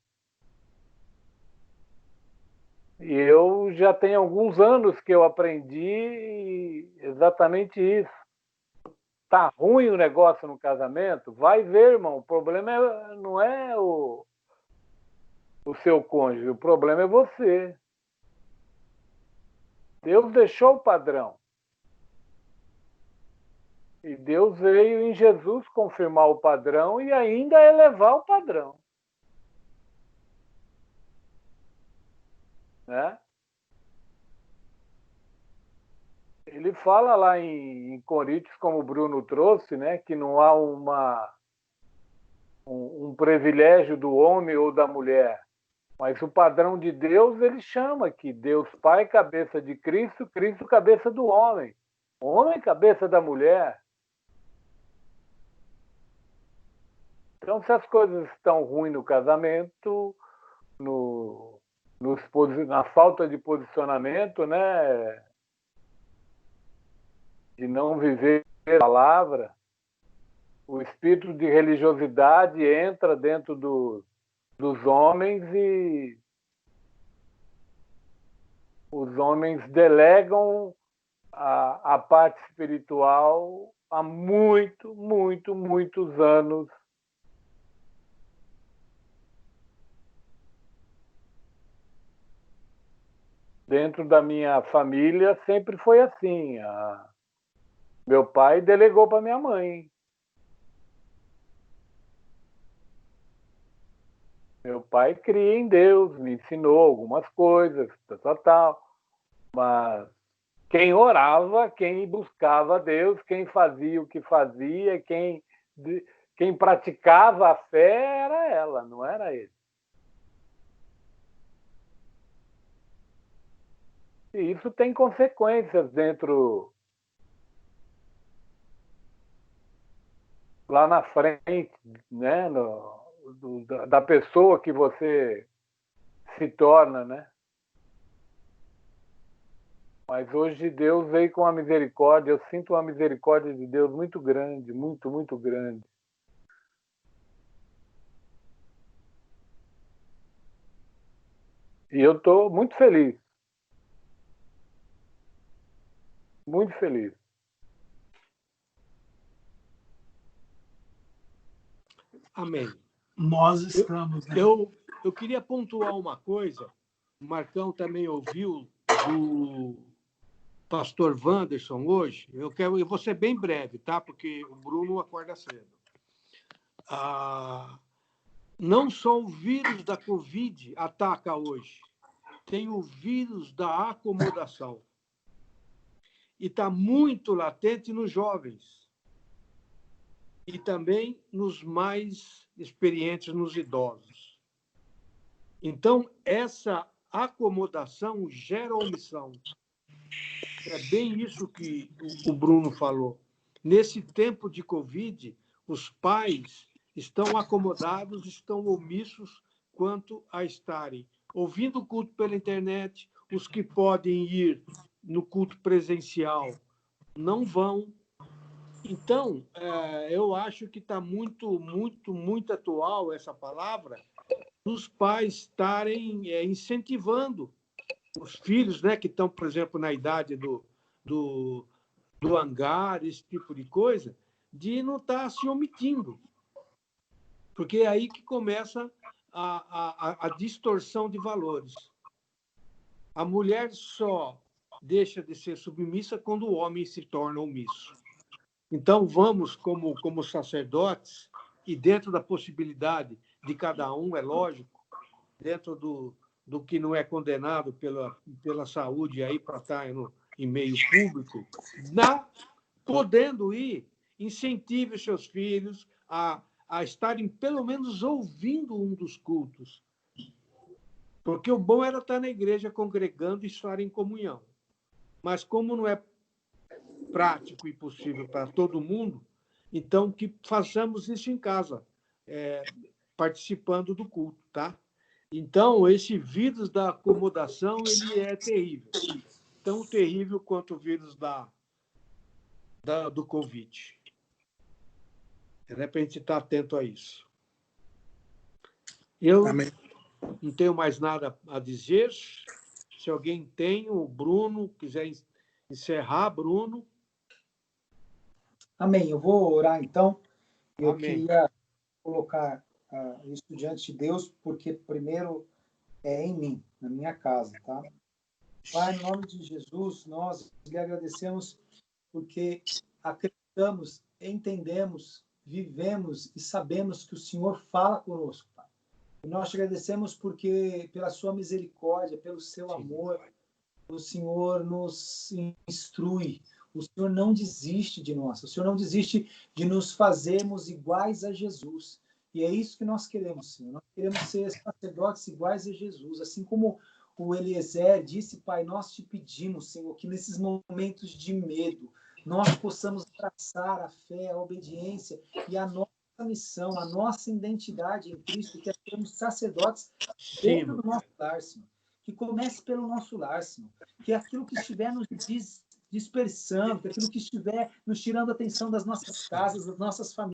E eu já tenho alguns anos que eu aprendi exatamente isso. tá ruim o negócio no casamento, vai ver, irmão. O problema não é o seu cônjuge, o problema é você. Deus deixou o padrão. E Deus veio em Jesus confirmar o padrão e ainda elevar o padrão. Né? Ele fala lá em Coríntios, como o Bruno trouxe, né, que não há um privilégio do homem ou da mulher. Mas o padrão de Deus, ele chama que Deus Pai, cabeça de Cristo, Cristo, cabeça do homem. O homem, cabeça da mulher. Então, se as coisas estão ruins no casamento, na falta de posicionamento, né, de não viver a palavra, o espírito de religiosidade entra dentro dos homens e os homens delegam a parte espiritual há muitos anos. Dentro da minha família sempre foi assim. Meu pai delegou para minha mãe. Meu pai cria em Deus, me ensinou algumas coisas, tal. Mas quem orava, quem buscava Deus, quem fazia o que fazia, quem praticava a fé era ela, não era ele. E isso tem consequências dentro, lá na frente, né, da pessoa que você se torna, né? Mas hoje Deus veio com a misericórdia, eu sinto uma misericórdia de Deus muito grande, muito grande. E eu estou muito feliz. Muito feliz. Amém. Nós estamos, né? Eu queria pontuar uma coisa. O Marcão também ouviu do pastor Wanderson hoje. Eu vou ser bem breve, tá? Porque o Bruno acorda cedo. Não só o vírus da Covid ataca hoje, tem o vírus da acomodação. E está muito latente nos jovens. E também nos mais experientes, nos idosos. Então, essa acomodação gera omissão. É bem isso que o Bruno falou. Nesse tempo de Covid, os pais estão acomodados, estão omissos quanto a estarem ouvindo o culto pela internet, os que podem ir no culto presencial não vão. Então, eu acho que está muito atual essa palavra, os pais estarem incentivando os filhos, né, que estão, por exemplo, na idade do hangar, esse tipo de coisa, de não estar se omitindo. Porque é aí que começa a distorção de valores. A mulher só deixa de ser submissa quando o homem se torna omisso. Então, vamos, como sacerdotes, e dentro da possibilidade de cada um, é lógico, dentro do que não é condenado pela saúde aí para estar em meio público, podendo ir, incentive os seus filhos a estarem, pelo menos, ouvindo um dos cultos. Porque o bom era estar na igreja congregando e estar em comunhão. Mas como não é prático e possível para todo mundo, então que façamos isso em casa, participando do culto, tá? Então, esse vírus da acomodação, ele é terrível. Tão terrível quanto o vírus do Covid. É para a gente estar atento a isso. Eu não tenho mais nada a dizer. Se alguém tem, o Bruno quiser encerrar, Bruno. Amém. Eu vou orar, então. Eu Amém. queria colocar isso diante de Deus, porque primeiro é em mim, na minha casa, tá? Pai, no nome de Jesus, nós lhe agradecemos porque acreditamos, entendemos, vivemos e sabemos que o Senhor fala conosco, Pai. E nós te agradecemos porque, pela sua misericórdia, pelo seu amor, o Senhor nos instrui, o Senhor não desiste de nós, o Senhor não desiste de nos fazermos iguais a Jesus. E é isso que nós queremos, Senhor. Nós queremos ser sacerdotes iguais a Jesus, assim como o Eliezer disse, Pai, nós te pedimos, Senhor, que nesses momentos de medo, nós possamos abraçar a fé, a obediência e a nossa missão, a nossa identidade em Cristo, que é sermos sacerdotes dentro do nosso lar, Senhor. Que comece pelo nosso lar, Senhor. Que aquilo que estiver nos dispersando, que aquilo que estiver nos tirando a atenção das nossas casas, das nossas famílias,